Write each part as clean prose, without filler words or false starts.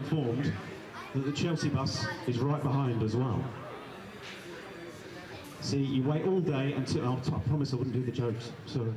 informed that the Chelsea bus is right behind as well. See, you wait all day until... Oh, I promise I wouldn't do the jokes, sorry.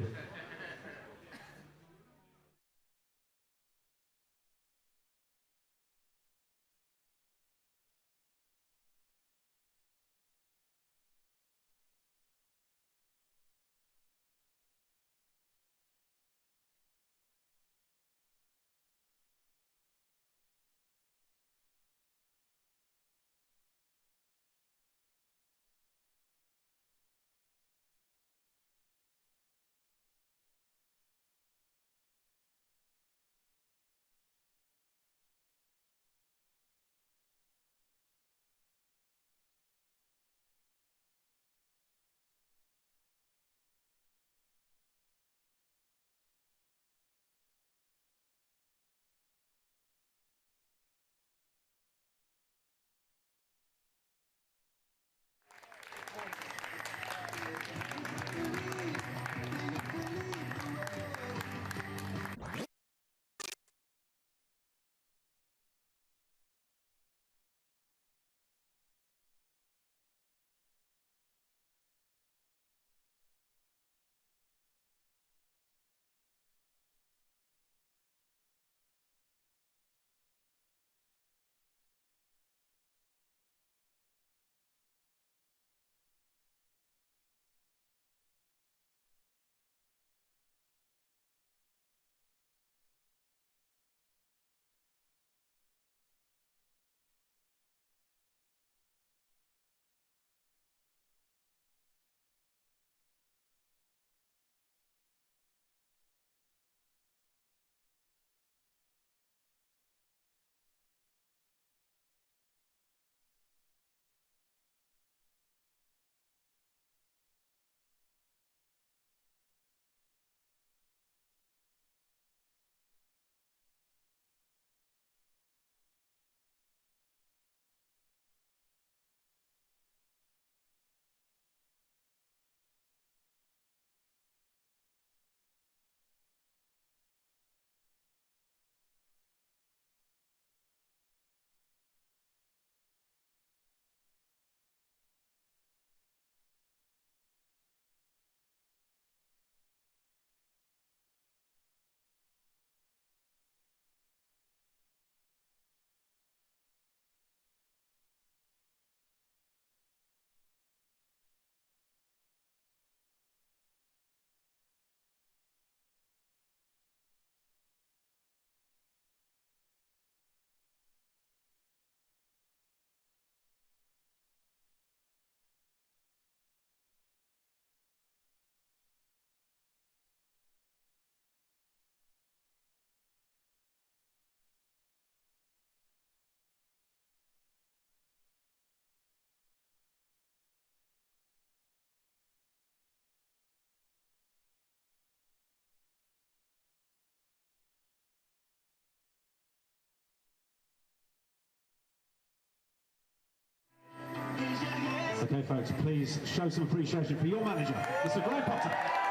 Okay, folks, please show some appreciation for your manager, Mr. Graham Potter.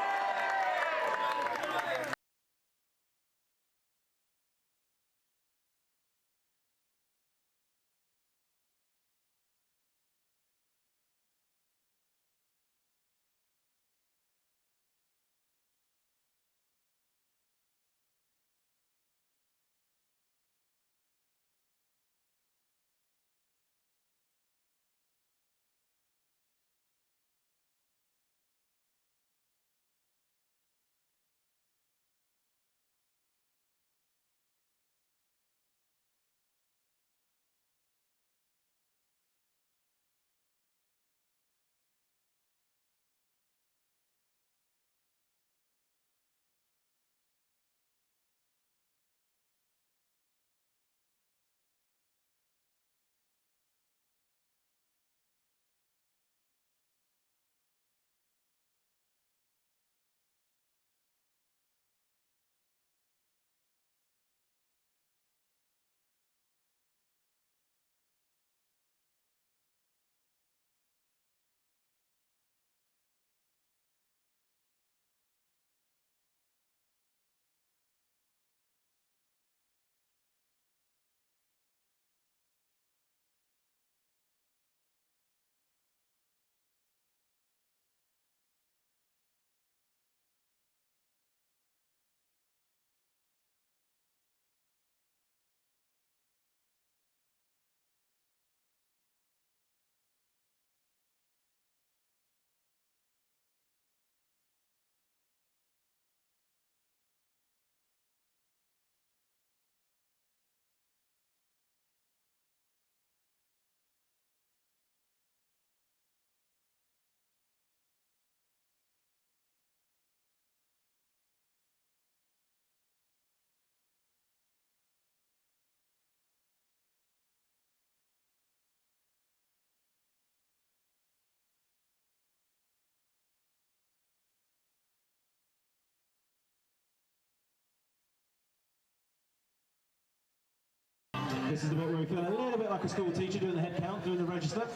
This is the bit where we feel a little bit like a school teacher doing the head count, doing the register.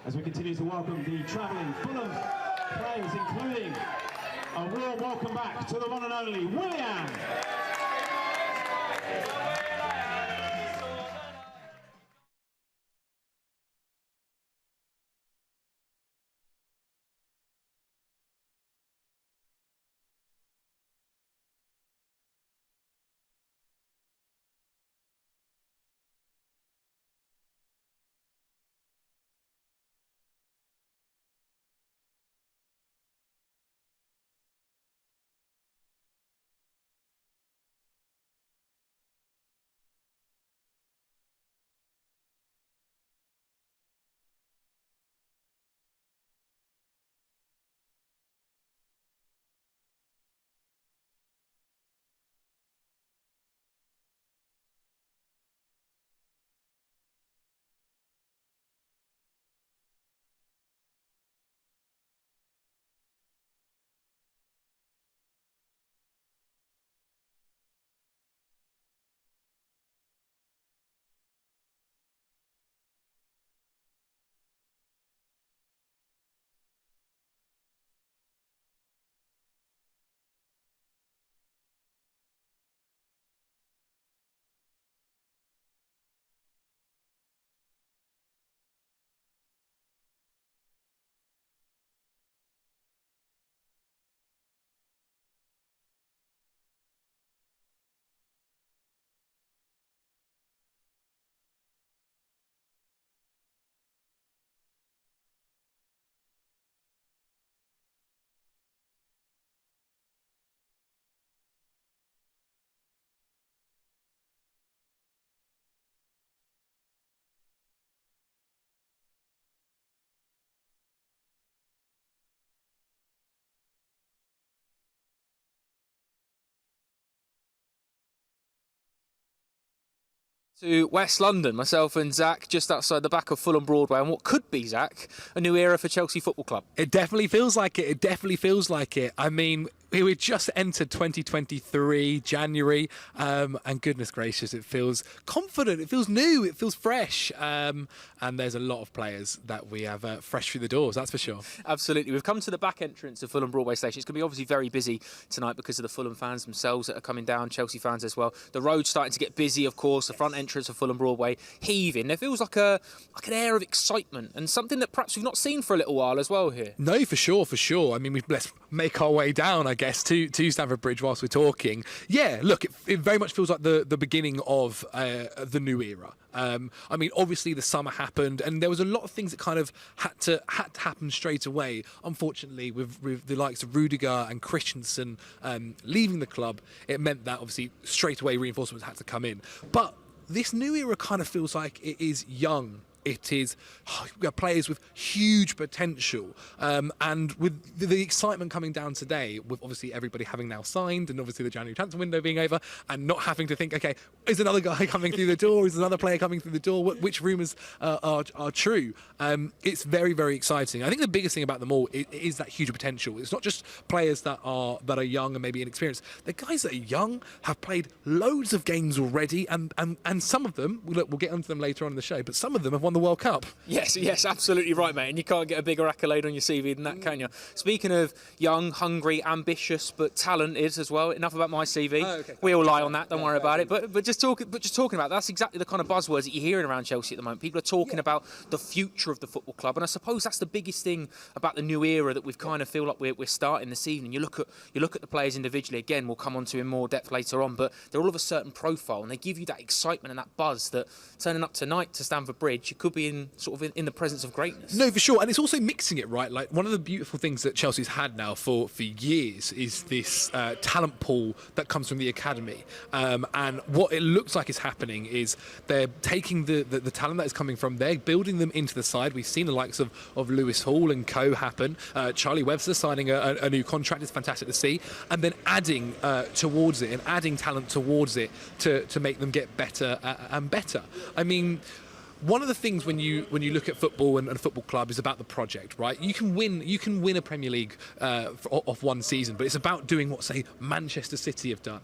As we continue to welcome the travelling Fulham players, including a warm welcome back to the one and only Willian. To West London, myself and Zach, just outside the back of Fulham Broadway, and what could be, Zach, a new era for Chelsea Football Club. It definitely feels like it. It definitely feels like it. I mean, we just entered 2023, January, and goodness gracious, it feels confident, it feels new, it feels fresh, and there's a lot of players that we have fresh through the doors, that's for sure. Absolutely. We've come to the back entrance of Fulham Broadway Station. It's going to be obviously very busy tonight because of the Fulham fans themselves that are coming down, Chelsea fans as well. The road's starting to get busy, of course, the front entrance of Fulham Broadway heaving. There feels like an air of excitement and something that perhaps we've not seen for a little while as well here. No, for sure, for sure. I mean, let's make our way down, I guess, to Stamford Bridge whilst we're talking. Yeah, look, it very much feels like the beginning of the new era. I mean, obviously the summer happened and there was a lot of things that kind of had to happen straight away. Unfortunately, with the likes of Rudiger and Christensen leaving the club, it meant that obviously straight away reinforcements had to come in. But this new era kind of feels like it is young. It is players with huge potential, and with the excitement coming down today, with obviously everybody having now signed, and obviously the January transfer window being over, and not having to think, okay, is another guy coming through the door? Is another player coming through the door? Which rumours are true? It's very, very exciting. I think the biggest thing about them all is that huge potential. It's not just players that are young and maybe inexperienced. The guys that are young have played loads of games already, and some of them, we'll get onto them later on in the show, but some of them have won the World Cup. Yes, absolutely right, mate. And you can't get a bigger accolade on your CV than that, can you? Speaking of young, hungry, ambitious, but talented as well. Enough about my CV. Oh, okay. We all lie on that. Don't worry about it. But just talking about that's exactly the kind of buzzwords that you're hearing around Chelsea at the moment. People are talking about the future of the football club, and I suppose that's the biggest thing about the new era that we've kind of feel like we're starting this evening. You look at the players individually. Again, we'll come on to in more depth later on, but they're all of a certain profile, and they give you that excitement and that buzz that turning up tonight to Stamford Bridge, you could be in the presence of greatness. No, for sure. And it's also mixing it, right? Like, one of the beautiful things that Chelsea's had now for years is this talent pool that comes from the academy. And what it looks like is happening is they're taking the talent that is coming from there, building them into the side. We've seen the likes of Lewis Hall and co happen. Charlie Webster signing a new contract is fantastic to see. And then adding towards it and adding talent towards it to make them get better and better. I mean, one of the things when you look at football and a football club is about the project, right? You can win a Premier League of one season, but it's about doing what, say, Manchester City have done,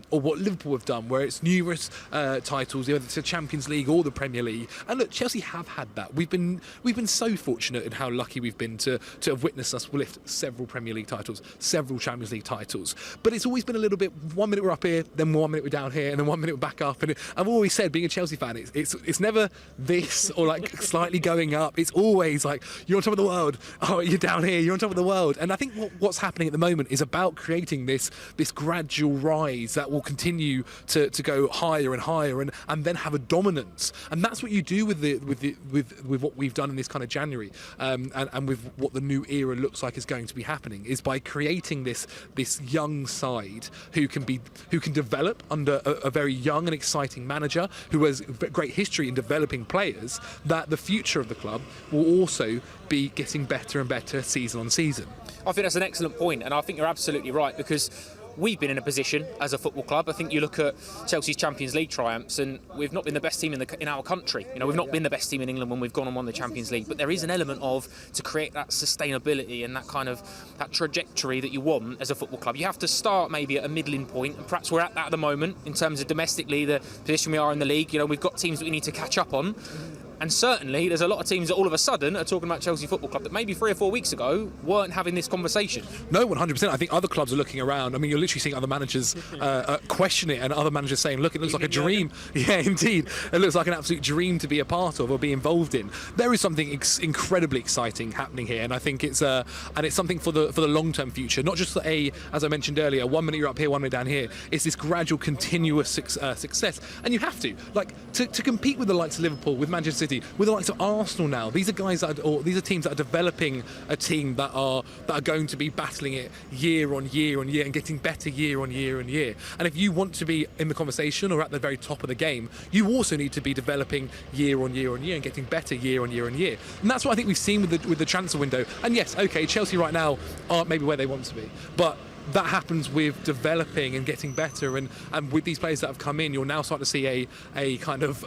or what Liverpool have done, where it's numerous titles, whether it's the Champions League or the Premier League. And look, Chelsea have had that. We've been so fortunate in how lucky we've been to have witnessed us lift several Premier League titles, several Champions League titles. But it's always been a little bit, 1 minute we're up here, then 1 minute we're down here, and then 1 minute we're back up. And I've always said, being a Chelsea fan, it's never this or like slightly going up. It's always like, you're on top of the world, oh, you're down here, you're on top of the world. And I think what's happening at the moment is about creating this gradual rise that will continue to go higher and higher, and then have a dominance. And that's what you do with what we've done in this kind of January, and with what the new era looks like is going to be happening, is by creating this young side who can develop under a very young and exciting manager who has great history in developing players, that the future of the club will also be getting better and better season on season. I think that's an excellent point, and I think you're absolutely right, because we've been in a position as a football club. I think you look at Chelsea's Champions League triumphs, and we've not been the best team in our country. You know, we've not been the best team in England when we've gone and won the Champions League. But there is an element of, to create that sustainability and that kind of that trajectory that you want as a football club, you have to start maybe at a middling point, and perhaps we're at that at the moment in terms of domestically the position we are in the league. You know, we've got teams that we need to catch up on. And certainly, there's a lot of teams that all of a sudden are talking about Chelsea Football Club that maybe 3 or 4 weeks ago weren't having this conversation. No, 100%. I think other clubs are looking around. I mean, you're literally seeing other managers question it, and other managers saying, look, it looks like a dream. Yeah, indeed. It looks like an absolute dream to be a part of or be involved in. There is something incredibly exciting happening here, and I think it's something for the long-term future. Not just as I mentioned earlier, 1 minute you're up here, 1 minute down here. It's this gradual, continuous success. And you have to. Like, to compete with the likes of Liverpool, with Manchester City, with the likes of Arsenal now. These are guys these are teams that are developing a team that are going to be battling it year on year on year and getting better year on year on year. And if you want to be in the conversation or at the very top of the game, you also need to be developing year on year on year and getting better year on year on year. And that's what I think we've seen with the transfer window. And yes, okay, Chelsea right now aren't maybe where they want to be, but that happens with developing and getting better, and with these players that have come in, you're now starting to see a kind of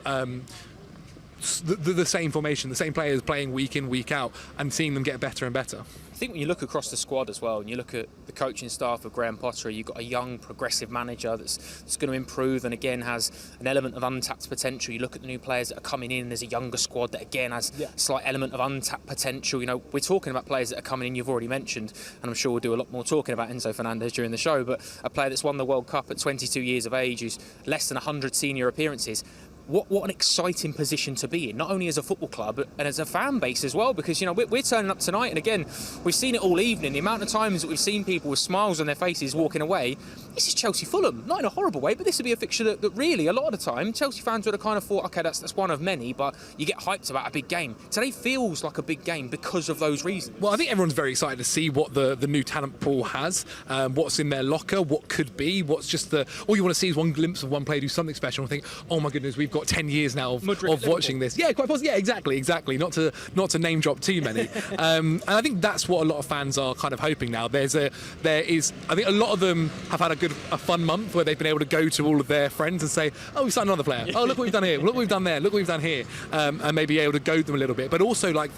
the same formation, the same players playing week in, week out, and seeing them get better and better. I think when you look across the squad as well, and you look at the coaching staff of Graham Potter, you've got a young, progressive manager that's going to improve and again has an element of untapped potential. You look at the new players that are coming in, there's a younger squad that again has a slight element of untapped potential. You know, we're talking about players that are coming in, you've already mentioned, and I'm sure we'll do a lot more talking about Enzo Fernandez during the show, but a player that's won the World Cup at 22 years of age, who's less than 100 senior appearances. What an exciting position to be in, not only as a football club and as a fan base as well, because, you know, we're turning up tonight, and again, we've seen it all evening, the amount of times that we've seen people with smiles on their faces walking away. This is Chelsea Fulham, not in a horrible way, but this would be a fixture that really, a lot of the time, Chelsea fans would have kind of thought, okay, that's one of many, but you get hyped about a big game. Today feels like a big game because of those reasons. Well, I think everyone's very excited to see what the new talent pool has, what's in their locker, what could be, what's just all you want to see is one glimpse of one player do something special and think, oh my goodness, we've got 10 years now of watching this. Yeah, quite possibly. Yeah, exactly. Not to name drop too many. And I think that's what a lot of fans are kind of hoping now. I think a lot of them have had a fun month where they've been able to go to all of their friends and say, oh, we've signed another player. Oh, look what we've done here. Look what we've done there. Look what we've done here. And maybe able to goad them a little bit. But also like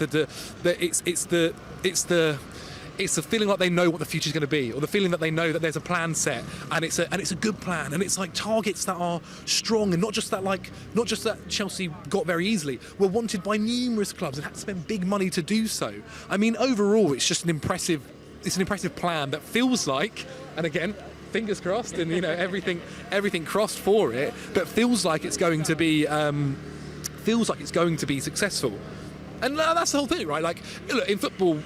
it's the feeling like they know what the future's going to be, or the feeling that they know that there's a plan set, and it's a good plan, and it's like targets that are strong, and not just that Chelsea got very easily, were wanted by numerous clubs and had to spend big money to do so. I mean, overall, it's just an impressive plan that feels like, and again, fingers crossed, and you know everything crossed for it, but feels like it's going to be successful, and that's the whole thing, right? Like, look, in football,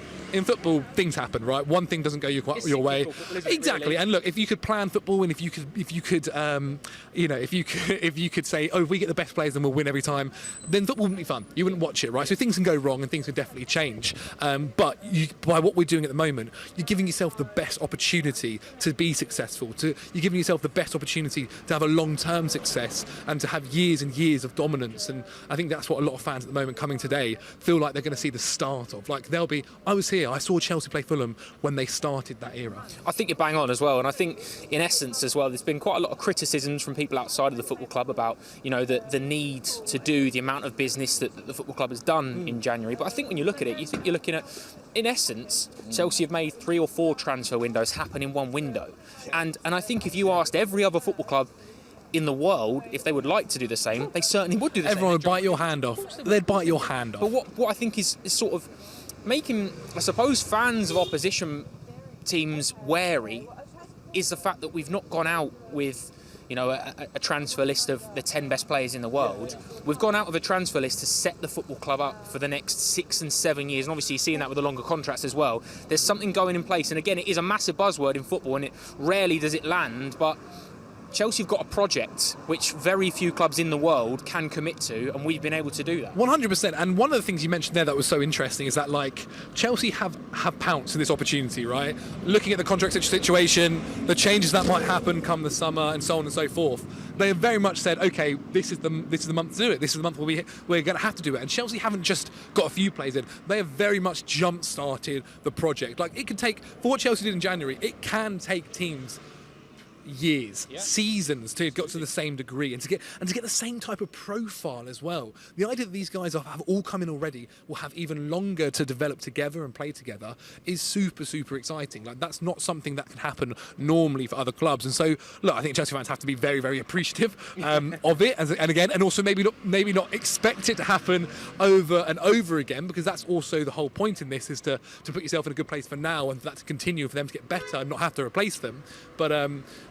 things happen, right? One thing doesn't go your way. Exactly. Really? And look, if you could plan football, and if you could say, oh, if we get the best players, then we'll win every time, then football wouldn't be fun. You wouldn't watch it, right? So things can go wrong, and things can definitely change. But by what we're doing at the moment, you're giving yourself the best opportunity to be successful. You're giving yourself the best opportunity to have a long-term success and to have years and years of dominance. And I think that's what a lot of fans at the moment coming today feel like they're going to see the start of. Like, I was here year. I saw Chelsea play Fulham when they started that era. I think you're bang on as well, and I think in essence as well, there's been quite a lot of criticisms from people outside of the football club about, you know, the need to do the amount of business that the football club has done in January. But I think when you look at it, you think you're looking at, in essence, Chelsea have made 3 or 4 transfer windows happen in one window, and I think if you asked every other football club in the world if they would like to do the same, they certainly would do the same. Everyone would bite your hand off. They'd bite your hand off. But what I think is sort of making, I suppose, fans of opposition teams wary is the fact that we've not gone out with, you know, a transfer list of the 10 best players in the world. We've gone out with a transfer list to set the football club up for the next 6 and 7 years, and obviously you're seeing that with the longer contracts as well. There's something going in place, and again, it is a massive buzzword in football, and it rarely does it land, but Chelsea have got a project which very few clubs in the world can commit to, and we've been able to do that. 100%. And one of the things you mentioned there that was so interesting is that, like, Chelsea have pounced in this opportunity, right? Looking at the contract situation, the changes that might happen come the summer, and so on and so forth. They have very much said, okay, this is the month to do it. This is the month where we're going to have to do it. And Chelsea haven't just got a few players in. They have very much jump-started the project. Like, it can take, for what Chelsea did in January, it can take teams years, seasons to get to the same degree and to get the same type of profile as well. The idea that these guys have all come in already, will have even longer to develop together and play together, is super, super exciting. Like, that's not something that can happen normally for other clubs. And so, look, I think Chelsea fans have to be very, very appreciative of it, and again, and also maybe not expect it to happen over and over again, because that's also the whole point in this, is to put yourself in a good place for now and for that to continue, for them to get better and not have to replace them.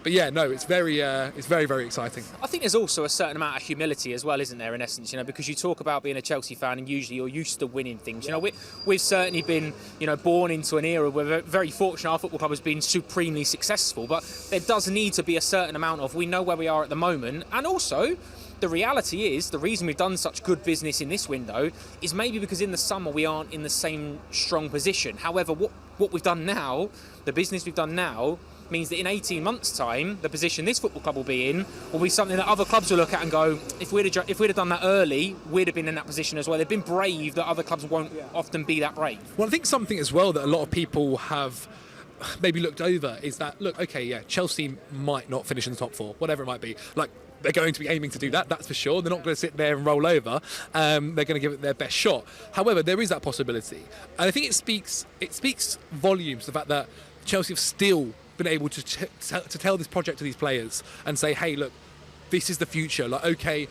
But yeah, no, it's very, very exciting. I think there's also a certain amount of humility as well, isn't there, in essence, you know, because you talk about being a Chelsea fan and usually you're used to winning things. You know, we've certainly been, you know, born into an era where we're very fortunate our football club has been supremely successful, but there does need to be a certain amount of, we know where we are at the moment, and also the reality is the reason we've done such good business in this window is maybe because in the summer we aren't in the same strong position. However, what we've done now, the business we've done now, means that in 18 months' time, the position this football club will be in will be something that other clubs will look at and go, if we'd have done that early, we'd have been in that position as well. They've been brave that other clubs won't often be that brave. Well, I think something as well that a lot of people have maybe looked over is that, look, okay, yeah, Chelsea might not finish in the top 4, whatever it might be. Like, they're going to be aiming to do that, that's for sure. They're not going to sit there and roll over. They're going to give it their best shot. However, there is that possibility. And I think it speaks volumes, the fact that Chelsea have still been able to tell this project to these players and say, hey, look, this is the future. Like, okay,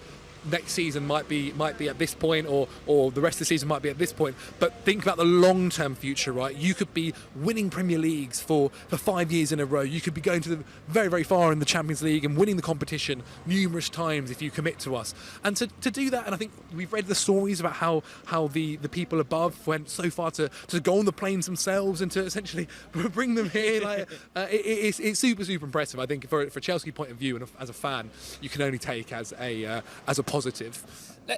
next season might be at this point, or the rest of the season might be at this point, but think about the long-term future, right? You could be winning Premier Leagues for 5 years in a row. You could be going to the very, very far in the Champions League and winning the competition numerous times if you commit to us. And to do that, and I think we've read the stories about how the people above went so far to go on the planes themselves and to essentially bring them here. Like, it's super, super impressive. I think for a Chelsea point of view, and as a fan, you can only take as a positive.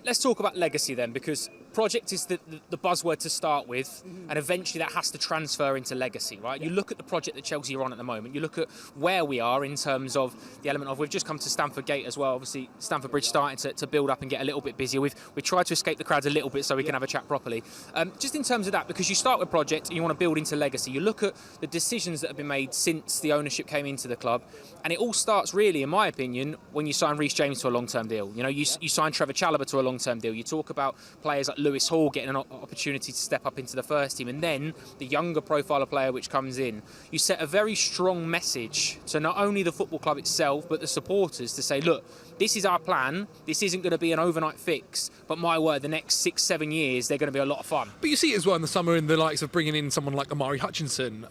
Let's talk about legacy then, because project is the buzzword to start with, and eventually that has to transfer into legacy, right? You look at the project that Chelsea are on at the moment, you look at where we are in terms of the element of, we've just come to Stamford Gate as well, obviously Stamford Bridge starting to build up and get a little bit busier. We've tried to escape the crowds a little bit so we can have a chat properly. Just in terms of that, because you start with project and you want to build into legacy, you look at the decisions that have been made since the ownership came into the club, and it all starts really, in my opinion, when you sign Reece James to a long-term deal. You know, you sign Trevor Chalobah to a long-term deal. You talk about players like Lewis Hall getting an opportunity to step up into the first team, and then the younger profile of player which comes in. You set a very strong message to not only the football club itself but the supporters to say, look, this is our plan, this isn't going to be an overnight fix, but my word, the next 6-7 years they're going to be a lot of fun. But you see it as well in the summer in the likes of bringing in someone like Amari Hutchinson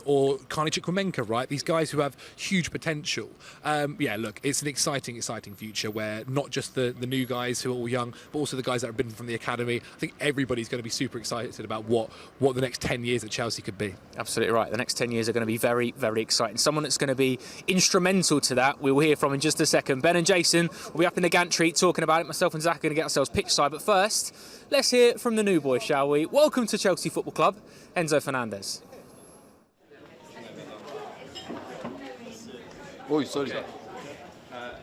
or Carney Chukwuemeka, right? These guys who have huge potential. Yeah, look, it's an exciting future where not just the new guys who are all young, but also the guys that have been from the academy. I think everybody's going to be super excited about what the next 10 years at Chelsea could be. Absolutely right. The next 10 years are going to be very, very exciting. Someone that's going to be instrumental to that, we'll hear from in just a second. Ben and Jason will be up in the gantry talking about it. Myself and Zach are going to get ourselves pitch side. But first, let's hear from the new boy, shall we? Welcome to Chelsea Football Club, Enzo Fernandez. Oh, sorry. Okay.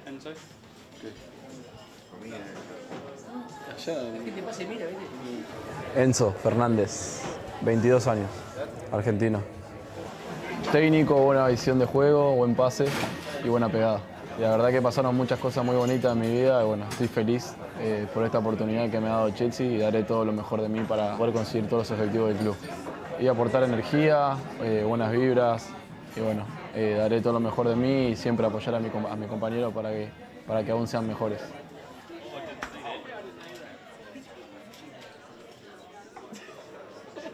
Enzo? Good. Allá. Enzo Fernandez, 22 años. Argentino. Técnico, buena visión de juego, buen pase y buena pegada. Y la verdad que pasaron muchas cosas muy bonitas en mi vida y bueno, estoy feliz por esta oportunidad que me ha dado Chelsea y daré todo lo mejor de mí para poder conseguir todos los objetivos del club. Y aportar energía, buenas vibras y bueno, daré todo lo mejor de mí y siempre apoyar a mi compañero para que aún sean mejores.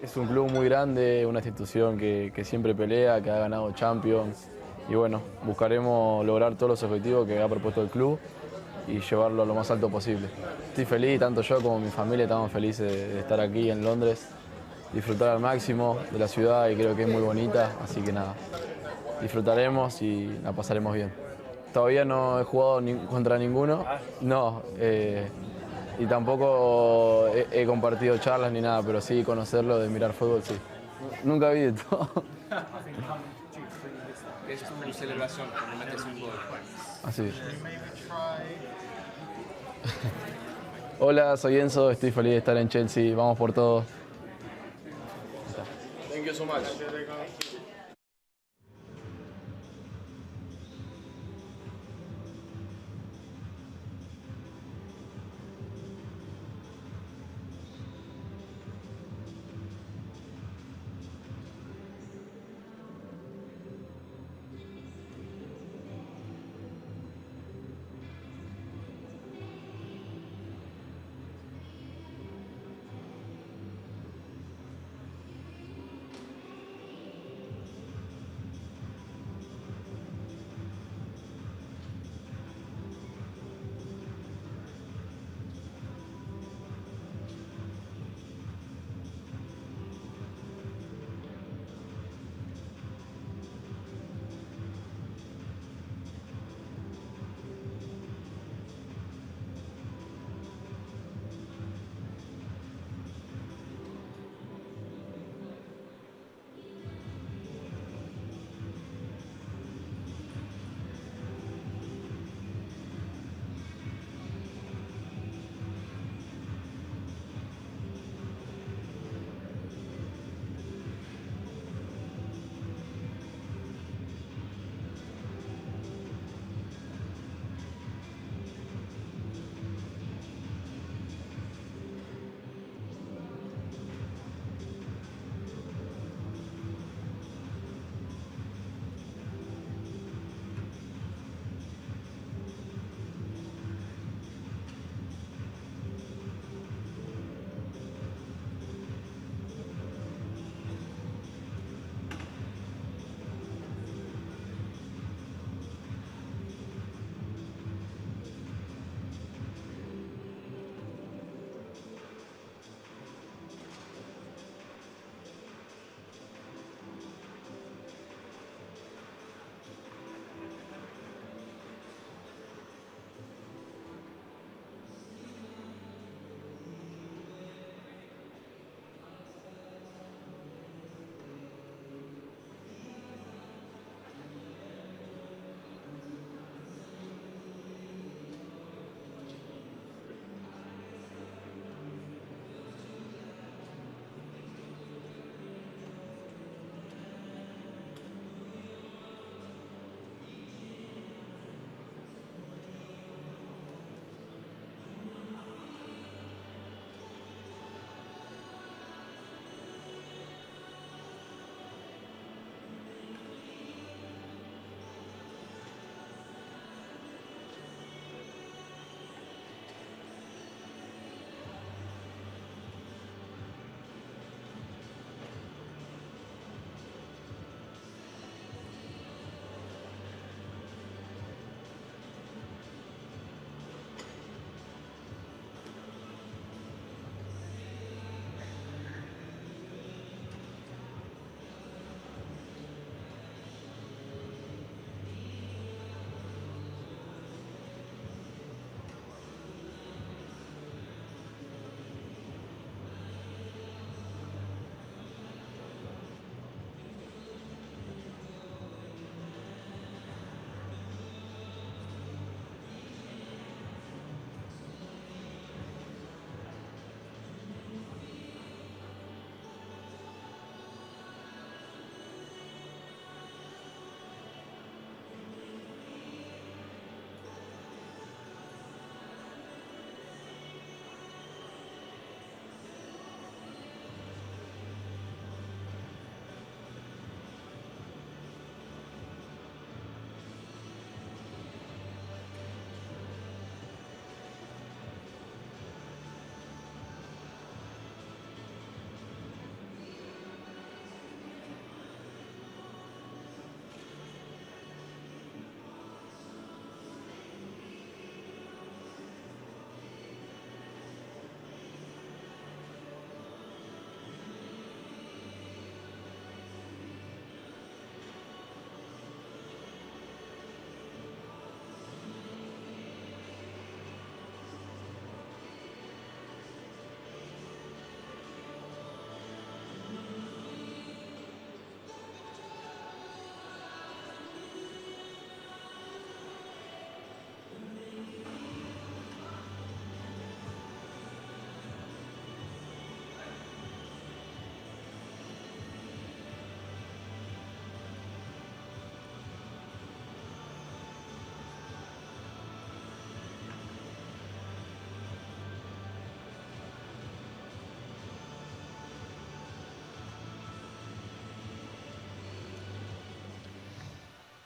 Es un club muy grande, una institución que siempre pelea, que ha ganado Champions y bueno, buscaremos lograr todos los objetivos que ha propuesto el club y llevarlo a lo más alto posible. Estoy feliz, tanto yo como mi familia estamos felices de estar aquí en Londres, disfrutar al máximo de la ciudad y creo que es muy bonita, así que nada, disfrutaremos y la pasaremos bien. Todavía no he jugado contra ninguno, no. Y tampoco he compartido charlas ni nada, pero sí conocerlo, de mirar fútbol, sí. Nunca vi de todo. Es tu celebración cuando metes un gol. Así. Hola, soy Enzo, estoy feliz de estar en Chelsea, vamos por todo. Thank you so much.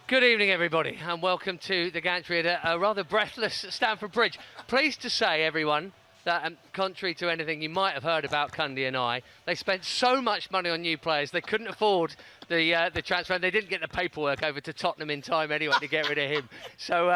Good evening, everybody, and welcome to the gantry at a rather breathless Stamford Bridge. Pleased to say, everyone, that contrary to anything you might have heard about Kanté and I, they spent so much money on new players they couldn't afford the transfer, and they didn't get the paperwork over to Tottenham in time anyway to get rid of him. So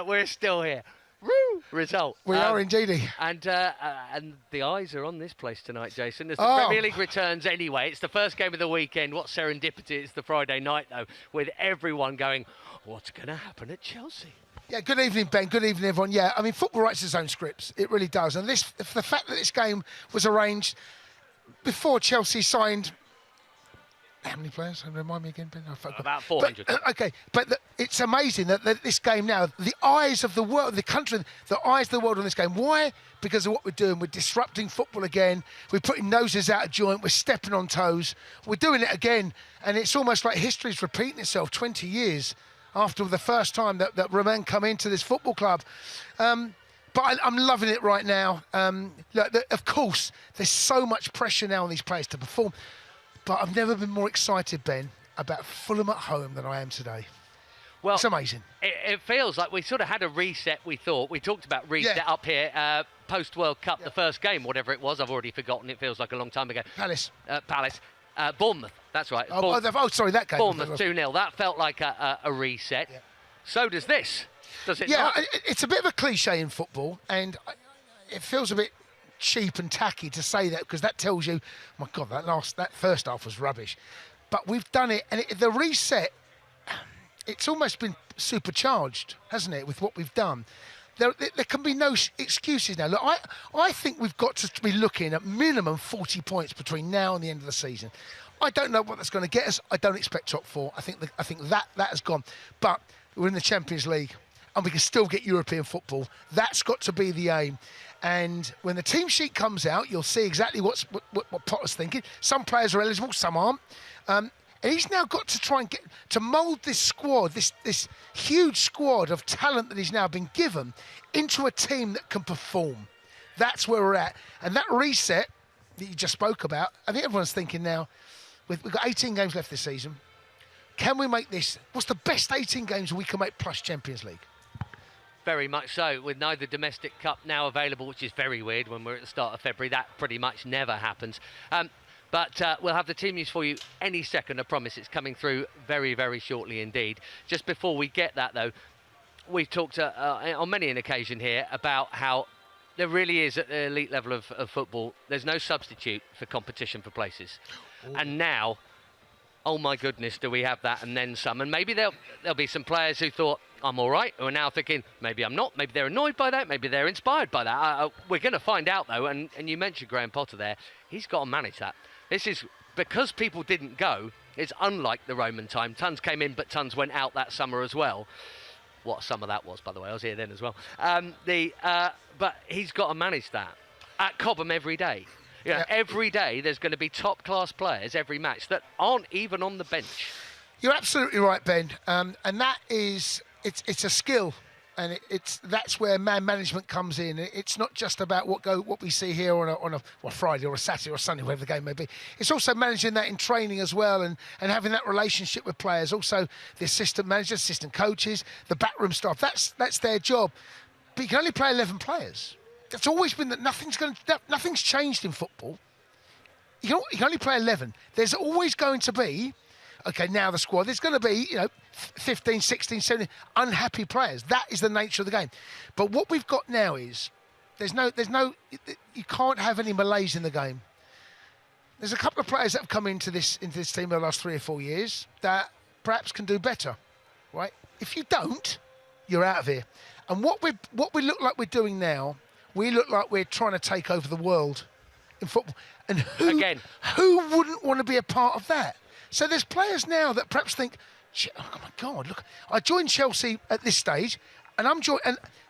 we're still here. Woo! Result. We are indeedy. And the eyes are on this place tonight, Jason. As the Premier League returns anyway, it's the first game of the weekend. What serendipity, it's the Friday night, though, with everyone going, what's going to happen at Chelsea? Yeah, good evening, Ben. Good evening, everyone. Yeah, I mean, football writes its own scripts. It really does. And the fact that this game was arranged before Chelsea signed... How many players? Remind me again, Ben. About 400. But it's amazing that this game now, the eyes of the world, the country, the eyes of the world on this game. Why? Because of what we're doing. We're disrupting football again. We're putting noses out of joint. We're stepping on toes. We're doing it again. And it's almost like history's repeating itself 20 years after the first time that Roman come into this football club. But I'm loving it right now. Look, of course, there's so much pressure now on these players to perform. But I've never been more excited, Ben, about Fulham at home than I am today. Well, it's amazing. It feels like we sort of had a reset, we thought. We talked about reset up here, post-World Cup, the first game, whatever it was. I've already forgotten. It feels like a long time ago. Palace. Bournemouth, that's right. Sorry, that game. Bournemouth 2-0. That felt like a reset. Yeah. So does this. Does it not? It's a bit of a cliche in football, and it feels a bit cheap and tacky to say that, because that tells you, oh my God, that first half was rubbish. But we've done it, and the reset, it's almost been supercharged, hasn't it, with what we've done. There can be no excuses now. Look, I think we've got to be looking at minimum 40 points between now and the end of the season. I don't know what that's going to get us. I don't expect top four. I think that has gone. But we're in the Champions League, and we can still get European football. That's got to be the aim. And when the team sheet comes out, you'll see exactly what Potter's thinking. Some players are eligible, some aren't. And he's now got to try and get to mould this squad, this huge squad of talent that he's now been given, into a team that can perform. That's where we're at. And that reset that you just spoke about, I think everyone's thinking now, we've got 18 games left this season. Can we make this? What's the best 18 games we can make plus Champions League? Very much so, with neither domestic cup now available, which is very weird when we're at the start of February. That pretty much never happens. But we'll have the team news for you any second, I promise. It's coming through very, very shortly indeed. Just before we get that, though, we've talked on many an occasion here about how there really is, at the elite level of football, there's no substitute for competition for places. Ooh. And now, oh my goodness, do we have that and then some. And maybe there'll be some players who thought, I'm all right, who are now thinking, maybe I'm not, maybe they're annoyed by that, maybe they're inspired by that. We're going to find out, though, and you mentioned Graham Potter there. He's got to manage that. This is, because people didn't go, it's unlike the Roman time. Tons came in, but tons went out that summer as well. What a summer that was, by the way, I was here then as well. But he's got to manage that. At Cobham every day. You know, every day there's going to be top-class players every match that aren't even on the bench. You're absolutely right, Ben. And that is... It's a skill, and that's where man management comes in. It's not just about what we see here on a Friday or a Saturday or a Sunday, whatever the game may be. It's also managing that in training as well, and having that relationship with players. Also, the assistant managers, assistant coaches, the backroom staff. That's their job. But you can only play 11 players. It's always been that nothing's changed in football. You can only play 11. There's always going to be. Okay, now the squad, there's going to be, 15, 16, 17 unhappy players. That is the nature of the game. But what we've got now is, you can't have any malaise in the game. There's a couple of players that have come into this team in the last 3 or 4 years that perhaps can do better, right? If you don't, you're out of here. And what we look like we're doing now, we look like we're trying to take over the world in football. And who wouldn't want to be a part of that? So there's players now that perhaps think, oh my God, look, I joined Chelsea at this stage, and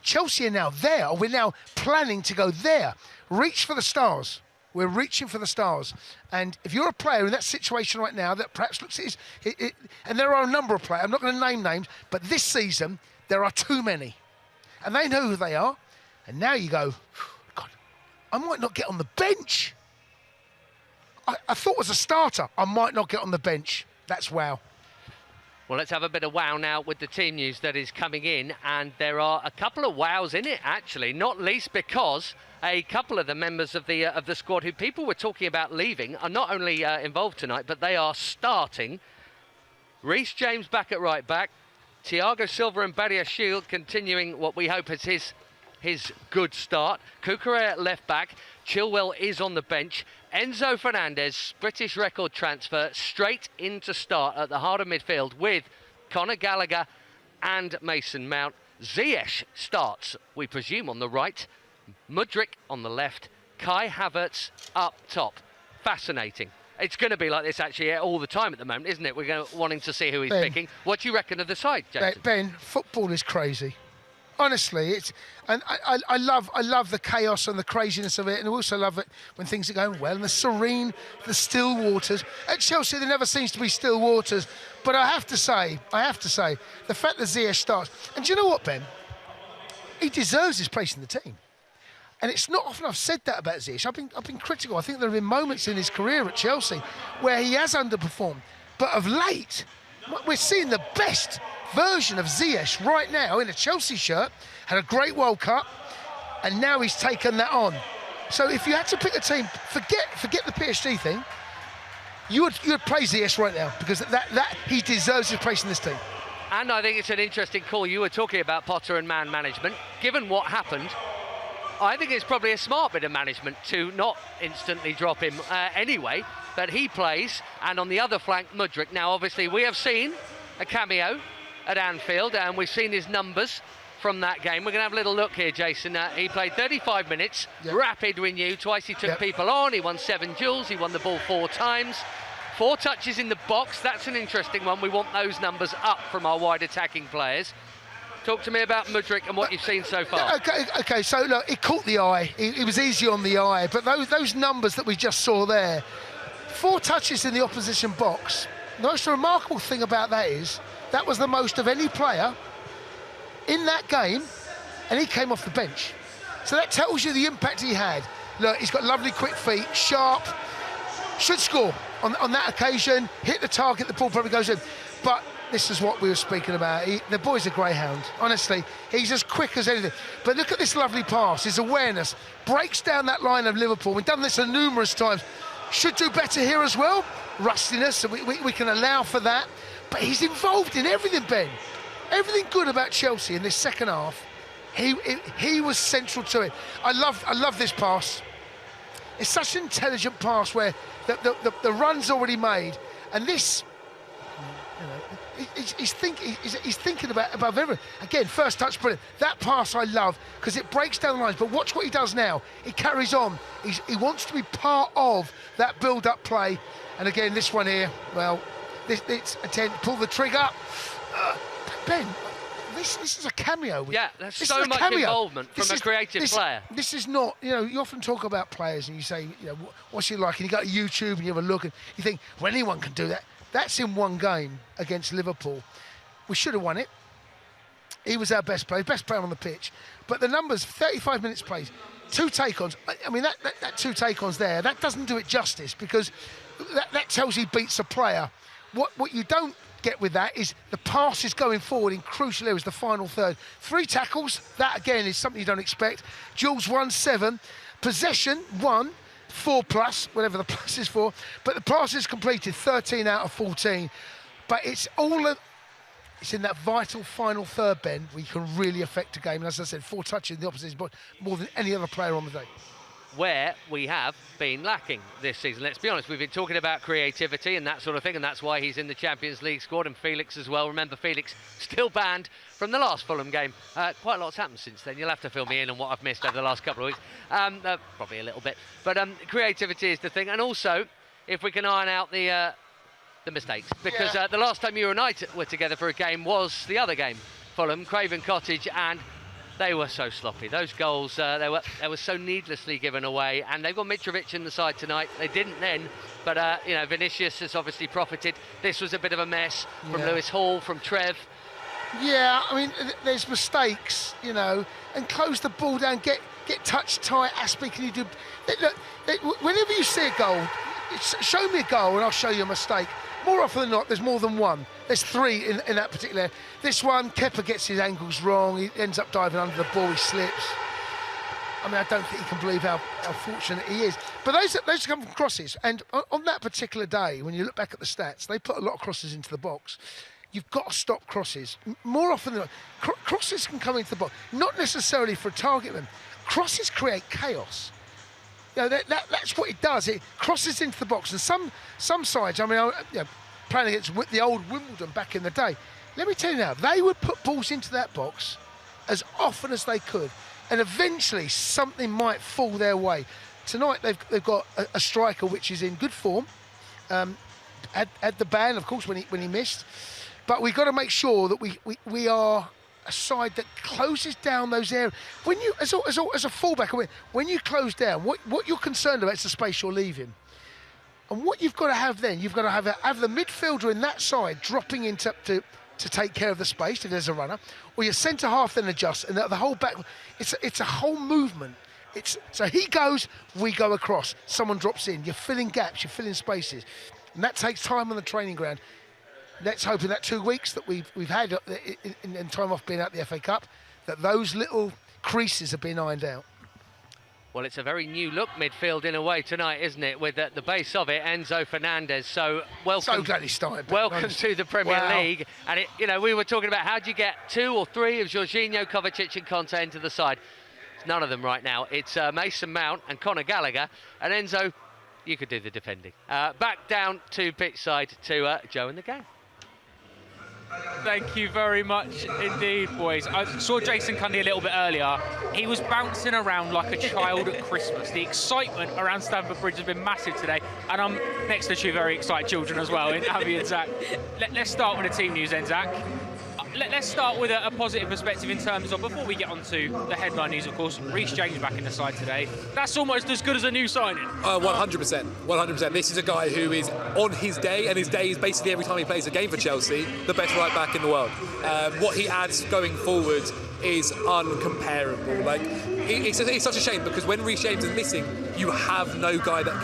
Chelsea are now there, or we're now planning to go there. Reach for the stars. We're reaching for the stars. And if you're a player in that situation right now that perhaps looks at it, and there are a number of players, I'm not going to name names, but this season there are too many. And they know who they are. And now you go, God, I might not get on the bench. I thought as a starter, I might not get on the bench. That's wow. Well, let's have a bit of wow now with the team news that is coming in, and there are a couple of wows in it, actually, not least because a couple of the members of the squad who people were talking about leaving are not only involved tonight, but they are starting. Reece James back at right back, Thiago Silva and Badia Shield continuing what we hope is his good start. Cucurella at left back, Chilwell is on the bench. Enzo Fernandez, British record transfer, straight into start at the heart of midfield with Conor Gallagher and Mason Mount. Ziyech starts, we presume, on the right. Mudryk on the left. Kai Havertz up top. Fascinating. It's going to be like this, actually, all the time at the moment, isn't it? We're wanting to see who he's picking. What do you reckon of the side, Jason? Ben, football is crazy. Honestly, and I love the chaos and the craziness of it, and I also love it when things are going well and the serene, the still waters. At Chelsea, there never seems to be still waters, but I have to say, the fact that Ziyech starts, and do you know what, Ben? He deserves his place in the team, and it's not often I've said that about Ziyech. I've been critical. I think there have been moments in his career at Chelsea where he has underperformed, but of late, we're seeing the best version of Ziyech right now in a Chelsea shirt, had a great World Cup, and now he's taken that on. So if you had to pick a team, forget the PSG thing, you would play Ziyech right now, because that he deserves his place in this team. And I think it's an interesting call. You were talking about Potter and man management. Given what happened, I think it's probably a smart bit of management to not instantly drop him anyway, but he plays, and on the other flank, Mudryk. Now, obviously, we have seen a cameo at Anfield, and we've seen his numbers from that game. We're going to have a little look here, Jason. He played 35 minutes, rapid, we knew. Twice he took people on. He won 7 duels. He won the ball 4 times. 4 touches in the box. That's an interesting one. We want those numbers up from our wide attacking players. Talk to me about Mudryk and what you've seen so far. Okay, so look, it caught the eye. It was easy on the eye, but those numbers that we just saw there, 4 touches in the opposition box. The most remarkable thing about that is that was the most of any player in that game, and he came off the bench. So that tells you the impact he had. Look, he's got lovely quick feet, sharp, should score on that occasion, hit the target, the ball probably goes in. But this is what we were speaking about. The boy's a greyhound, honestly. He's as quick as anything. But look at this lovely pass, his awareness, breaks down that line of Liverpool. We've done this numerous times. Should do better here as well. Rustiness, and we can allow for that. But he's involved in everything, Ben. Everything good about Chelsea in this second half, he was central to it. I love this pass. It's such an intelligent pass where the run's already made, and this, he's thinking about above everything. Again, first touch, brilliant. That pass I love because it breaks down the lines. But watch what he does now. He carries on. He wants to be part of that build-up play. And again, this one here, well, it's attempt pull the trigger. Ben, this is a cameo. Yeah, there's so much involvement from a creative player. This is not, you often talk about players and you say, what's he like? And you go to YouTube and you have a look and you think, well, anyone can do that. That's in one game against Liverpool. We should have won it. He was our best player on the pitch. But the numbers, 35 minutes played, 2 take-ons. I mean, that 2 take-ons there, that doesn't do it justice because that tells you he beats a player. What you don't get with that is the passes going forward in crucial areas, the final third. 3 tackles, that again is something you don't expect. Duels 1-7, possession 1, 4+, whatever the plus is for, but the passes completed 13 out of 14. But it's in that vital final third, Ben, where you can really affect a game. And as I said, 4 touches in the opposition, but more than any other player on the day. Where we have been lacking this season. Let's be honest, we've been talking about creativity and that sort of thing, and that's why he's in the Champions League squad, and Felix as well. Remember, Felix still banned from the last Fulham game. Quite a lot's happened since then. You'll have to fill me in on what I've missed over the last couple of weeks. Probably a little bit. But creativity is the thing, and also, if we can iron out the mistakes, because the last time you and I were together for a game was the other game, Fulham, Craven Cottage, and they were so sloppy. Those goals, they were so needlessly given away, and they've got Mitrovic in the side tonight. They didn't then, but Vinicius has obviously profited. This was a bit of a mess from Lewis Hall, from Trev. Yeah, I mean, there's mistakes, and close the ball down, get touch tight. Aspie, can you do? Look, whenever you see a goal, show me a goal and I'll show you a mistake. more often than not, there's more than one. There's three in that particular. This one, Kerr gets his angles wrong. He ends up diving under the ball. He slips. I mean, I don't think he can believe how fortunate he is. But those come from crosses. And on that particular day, when you look back at the stats, they put a lot of crosses into the box. You've got to stop crosses. More often than not, crosses can come into the box, not necessarily for a target man. Crosses create chaos. You know, that's what it does. It crosses into the box. And some sides, I mean, playing against the old Wimbledon back in the day, let me tell you now, they would put balls into that box as often as they could. And eventually something might fall their way. Tonight they've got a striker which is in good form. Had the ban, of course, when he missed. But we've got to make sure that we are a side that closes down those areas. When you, as a fullback, when you close down, what you're concerned about is the space you're leaving. And what you've got to have then, you've got to have the midfielder in that side dropping into to take care of the space if there's a runner, or your centre half then adjusts, and the whole back. It's a whole movement. So he goes, we go across. Someone drops in. You're filling gaps. You're filling spaces, and that takes time on the training ground. Let's hope in that 2 weeks that we've had in time off being out the FA Cup, that those little creases have been ironed out. Well, it's a very new look midfield in a way tonight, isn't it? With at the base of it, Enzo Fernandez. So welcome. So glad he started. Welcome to the Premier League. And we were talking about how do you get 2 or 3 of Jorginho, Kovacic, and Kanté into the side. It's none of them right now. It's Mason Mount and Conor Gallagher, and Enzo. You could do the defending. Back down to pitch side to Joe and the gang. Thank you very much indeed, boys. I saw Jason Cundy a little bit earlier. He was bouncing around like a child at Christmas. The excitement around Stamford Bridge has been massive today, and I'm next to 2 very excited children as well, in Abby and Zach. Let's start with the team news then, Zach. Let's start with a positive perspective in terms of, before we get on to the headline news, of course, Reece James back in the side today. That's almost as good as a new signing. 100%. 100%. This is a guy who is on his day, and his day is basically every time he plays a game for Chelsea, the best right back in the world. What he adds going forward is uncomparable. Like, it's such a shame, because when Reece James is missing, you have no guy that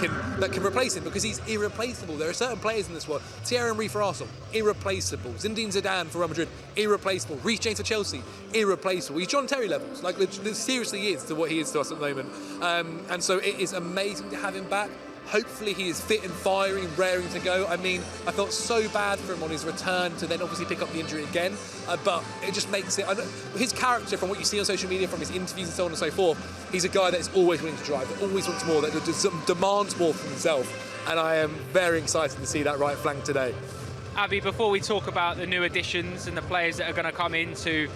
can replace him, because he's irreplaceable. There are certain players in this world. Thierry Henry for Arsenal, irreplaceable. Zinedine Zidane for Real Madrid, irreplaceable. Reece James for Chelsea, irreplaceable. He's John Terry levels. Like, there seriously is to what he is to us at the moment. And so it is amazing to have him back. Hopefully he is fit and firing, raring to go. I mean, I felt so bad for him on his return to then obviously pick up the injury again, but it just makes it... his character, from what you see on social media, from his interviews and so on and so forth, he's a guy that is always willing to drive, that always wants more, that demands more from himself, and I am very excited to see that right flank today. Abby, before we talk about the new additions and the players that are going to come in to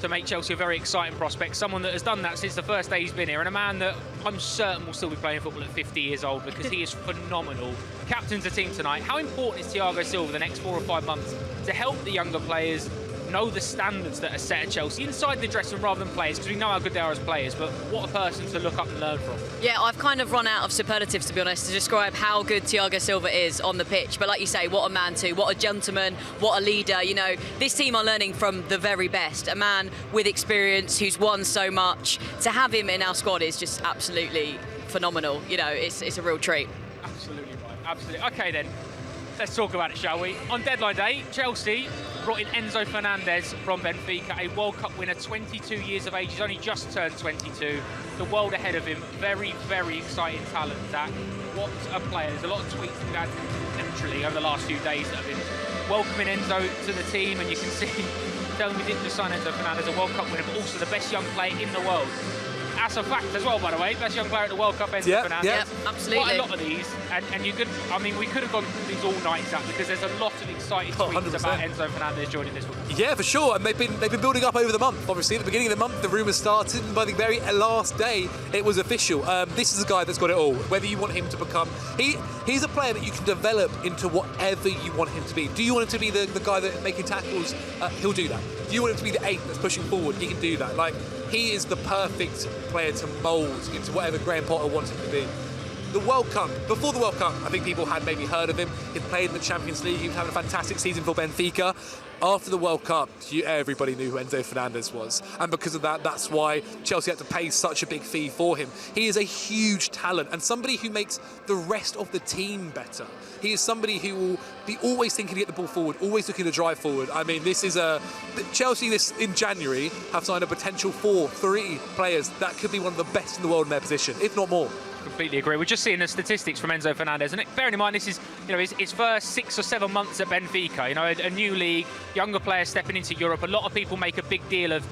make Chelsea a very exciting prospect, someone that has done that since the first day he's been here, and a man that I'm certain will still be playing football at 50 years old, because he is phenomenal. Captains the team tonight. How important is Thiago Silva the next 4 or 5 months to help the younger players know the standards that are set at Chelsea inside the dressing room rather than players, because we know how good they are as players, but what a person to look up and learn from. Yeah, I've kind of run out of superlatives, to be honest, to describe how good Thiago Silva is on the pitch. But like you say, what a man too, what a gentleman, what a leader. You know, this team are learning from the very best. A man with experience who's won so much. To have him in our squad is just absolutely phenomenal. You know, it's a real treat. Absolutely right, absolutely. Okay then, let's talk about it, shall we? On deadline day, Chelsea brought in Enzo Fernandez from Benfica, a World Cup winner, 22 years of age. He's only just turned 22. The world ahead of him. Very, very exciting talent, Zach. What a player. There's a lot of tweets we've had naturally over the last few days that have been welcoming Enzo to the team, and you can see, telling me we didn't just sign Enzo Fernandez, a World Cup winner, but also the best young player in the world. That's a fact as well, by the way. Best young player at the World Cup, Enzo Fernandez. Yeah, absolutely. Quite a lot of these, and you could, I mean, we could have gone through these all night, Zach, because there's a lot of exciting tweets 100%. about Enzo Fernandez joining this one. Yeah, for sure, and they've been building up over the month. Obviously, at the beginning of the month, the rumours started, and by the very last day, it was official. This is a guy that's got it all. Whether you want him to become... He's a player that you can develop into whatever you want him to be. Do you want him to be the guy that's making tackles? He'll do that. Do you want him to be the 8 that's pushing forward? He can do that. Like, he is the perfect player to mould into whatever Graham Potter wants him to be. the World Cup, before the World Cup, I think people had maybe heard of him. He'd played in the Champions League, he was having a fantastic season for Benfica. After the World Cup, everybody knew who Enzo Fernandez was. And because of that, that's why Chelsea had to pay such a big fee for him. He is a huge talent and somebody who makes the rest of the team better. He is somebody who will be always thinking to get the ball forward, always looking to drive forward. I mean, this is Chelsea in January have signed a potential 3 players that could be one of the best in the world in their position, if not more. Completely agree. We're just seeing the statistics from Enzo Fernandez, and bearing in mind this is, his first 6 or 7 months at Benfica. A new league, younger players stepping into Europe. A lot of people make a big deal of,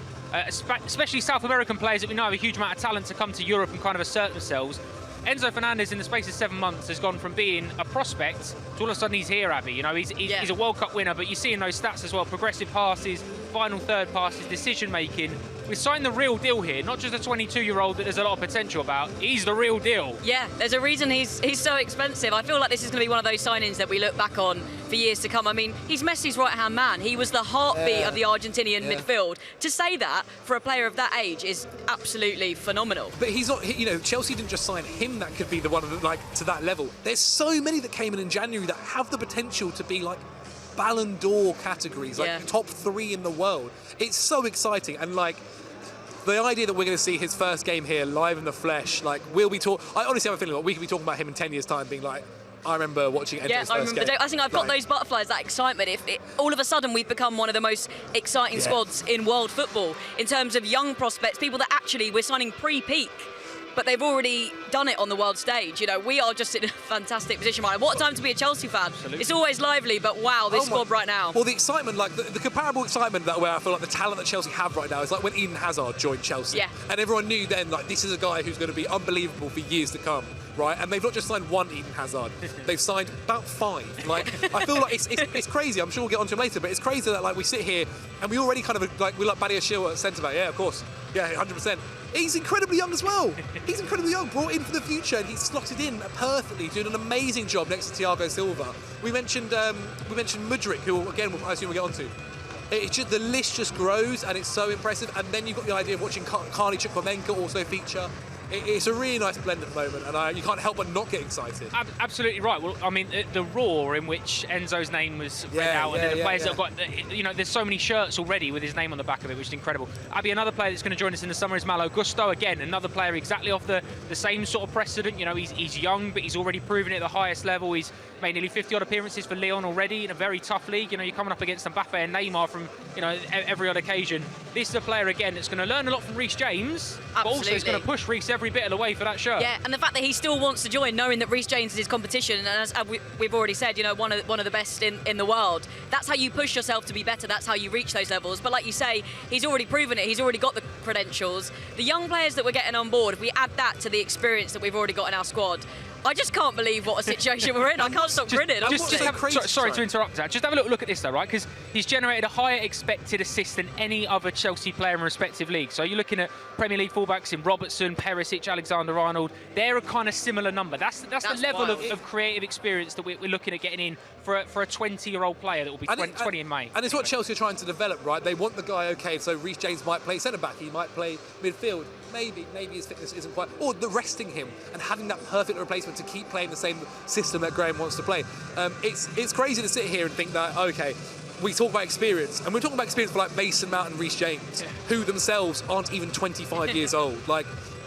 especially South American players that we know have a huge amount of talent to come to Europe and kind of assert themselves. Enzo Fernandez, in the space of 7 months, has gone from being a prospect to all of a sudden he's here, Abby. He's a World Cup winner, but you see in those stats as well, progressive passes, final third passes, decision making. We've signed the real deal here, not just a 22-year-old that there's a lot of potential about. He's the real deal. Yeah, there's a reason he's so expensive. I feel like this is going to be one of those signings that we look back on for years to come. I mean, he's Messi's right-hand man. He was the heartbeat of the Argentinian midfield. To say that for a player of that age is absolutely phenomenal. But he's not, Chelsea didn't just sign him that could be the one to that level. There's so many that came in January that have the potential to be like Ballon d'Or categories, top 3 in the world. It's so exciting, and the idea that we're going to see his first game here live in the flesh, I honestly have a feeling we could be talking about him in 10 years' time, being like, I remember watching Enzo's first game. I think I've got those butterflies, that excitement. All of a sudden we've become one of the most exciting squads in world football in terms of young prospects, people that actually we're signing pre-peak. But they've already done it on the world stage. We are just in a fantastic position. What a time to be a Chelsea fan. Absolutely. It's always lively, but wow, this squad right now. Well, the excitement, the comparable excitement where I feel like the talent that Chelsea have right now is like when Eden Hazard joined Chelsea. Yeah. And everyone knew then, this is a guy who's going to be unbelievable for years to come, right? And they've not just signed one Eden Hazard, they've signed about 5. I feel like it's crazy. I'm sure we'll get onto him later, but it's crazy that we sit here and we already kind of we like Badiashile at centre-back. Yeah, of course. Yeah, 100%. He's incredibly young as well. He's incredibly young, brought in for the future, and he's slotted in perfectly, doing an amazing job next to Thiago Silva. We mentioned Mudryk, who again I assume we'll get onto. It's just the list just grows, and it's so impressive. And then you've got the idea of watching Karli Chukwuemeka also feature. It's a really nice blend at the moment, and you can't help but not get excited. Absolutely right. Well, I mean, the roar in which Enzo's name was read out, and the players that have got, there's so many shirts already with his name on the back of it, which is incredible. Abby, another player that's going to join us in the summer is Malo Gusto. Again, another player exactly off the same sort of precedent. He's young, but he's already proven it at the highest level. He's made nearly 50-odd appearances for Lyon already in a very tough league. You're coming up against Mbappe and Neymar from, every other occasion. This is a player, again, that's going to learn a lot from Reece James, but also is going to push Reece every bit of the way for that shirt. Yeah, and the fact that he still wants to join, knowing that Reece James is his competition, and as we've already said, one of the best in the world. That's how you push yourself to be better. That's how you reach those levels. But like you say, he's already proven it. He's already got the credentials. The young players that we're getting on board, if we add that to the experience that we've already got in our squad, I just can't believe what a situation we're in. I can't stop grinning. Sorry to interrupt that. Just have a little look at this though, right? Because he's generated a higher expected assist than any other Chelsea player in respective leagues. So you're looking at Premier League fullbacks in Robertson, Perisic, Alexander-Arnold. They're a kind of similar number. That's the level of creative experience that we're looking at getting in for a 20-year-old player that will be 20 in May. And it's what Chelsea are trying to develop, right? They want the guy, okay, so Reece James might play centre-back, he might play midfield. Maybe his fitness isn't quite, or the resting him and having that perfect replacement to keep playing the same system that Graham wants to play. It's crazy to sit here and think that, okay, we talk about experience, and we're talking about experience for Mason Mount and Reece James, who themselves aren't even 25 years old.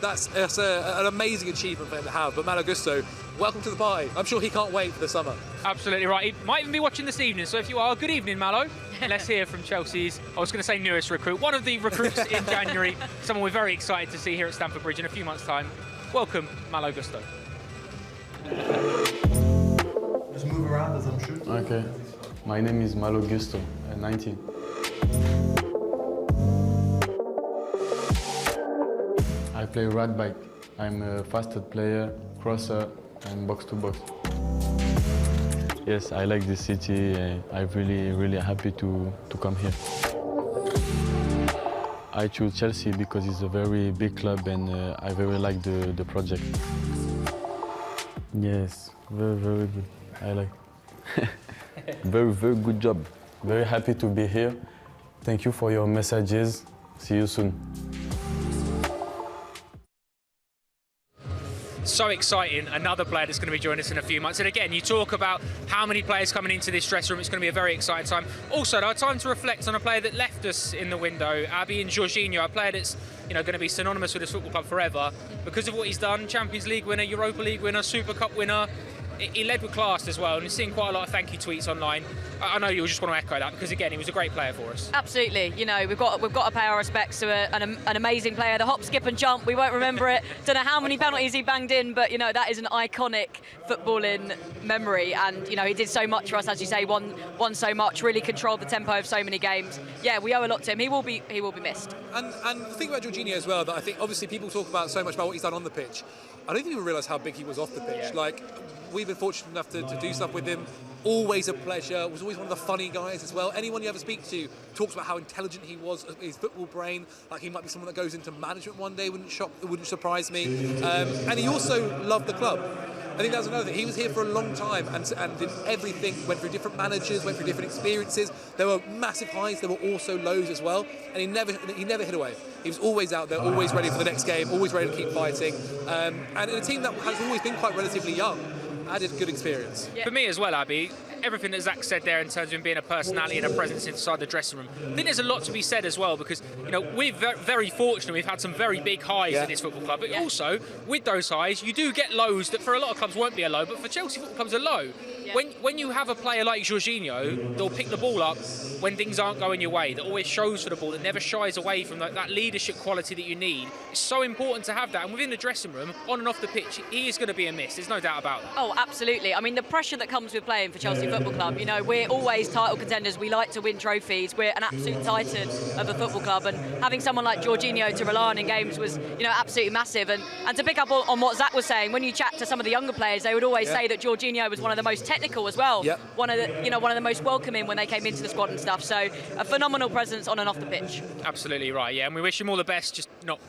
That's an amazing achievement for him to have. But Malo Gusto, welcome to the party. I'm sure he can't wait for the summer. Absolutely right. He might even be watching this evening. So if you are, good evening, Malo. Let's hear from Chelsea's, I was going to say newest recruit, one of the recruits in January, someone we're very excited to see here at Stamford Bridge in a few months' time. Welcome, Malo Gusto. Just move around as I'm shooting. Okay. My name is Malo Gusto, 19. I play right back. I'm a fastest player, crosser, and box-to-box. Yes, I like this city. I'm really happy to come here. I choose Chelsea because it's a very big club and I very like the project. Yes, very good. I like. Very good job. Very happy to be here. Thank you for your messages. See you soon. so exciting. Another player that's going to be joining us in a few months. And again, you talk about how many players coming into this dressing room. It's going to be a very exciting time. Also, though, time to reflect on a player that left us in the window, Abby and Jorginho, a player that's going to be synonymous with this football club forever because of what he's done. Champions League winner, Europa League winner, Super Cup winner. He led with class as well, and you're seeing quite a lot of thank you tweets online. I know you'll just want to echo that because, again, he was a great player for us. Absolutely. We've got to pay our respects to an amazing player. The hop, skip and jump, we won't remember it. Don't know how many penalties he banged in, but, that is an iconic footballing memory. And, he did so much for us, as you say, won so much, really controlled the tempo of so many games. Yeah, we owe a lot to him. He will be missed. And the thing about Jorginho as well, that I think, obviously, people talk about so much about what he's done on the pitch. I don't think people realise how big he was off the pitch. Yeah. We've been fortunate enough to do stuff with him. Always a pleasure. Was always one of the funny guys as well. Anyone you ever speak to talks about how intelligent he was, his football brain. Like he might be someone that goes into management one day. Wouldn't surprise me. And he also loved the club. I think that's another thing. He was here for a long time and did everything. Went through different managers, went through different experiences. There were massive highs. There were also lows as well. And he never hid away. He was always out there, always ready for the next game, always ready to keep fighting. And in a team that has always been quite relatively young. Added good experience. Yeah. For me as well, Abby, everything that Zach said there in terms of him being a personality and a presence inside the dressing room, I think there's a lot to be said as well because, we're very fortunate. We've had some very big highs in this football club, but also, with those highs, you do get lows that for a lot of clubs won't be a low, but for Chelsea football clubs are low. Yeah. When you have a player like Jorginho, they'll pick the ball up when things aren't going your way, that always shows for the ball, that never shies away from that leadership quality that you need. It's so important to have that, and within the dressing room, on and off the pitch, he is going to be a miss. There's no doubt about that. Oh, absolutely. I mean, the pressure that comes with playing for Chelsea Football Club, we're always title contenders. We like to win trophies. We're an absolute titan of a football club, and having someone like Jorginho to rely on in games was, absolutely massive. And to pick up on what Zach was saying, when you chat to some of the younger players, they would always say that Jorginho was one of the most technical as well. Yep. One of the most welcoming when they came into the squad and stuff. So a phenomenal presence on and off the pitch. Absolutely right, yeah. And we wish him all the best, just not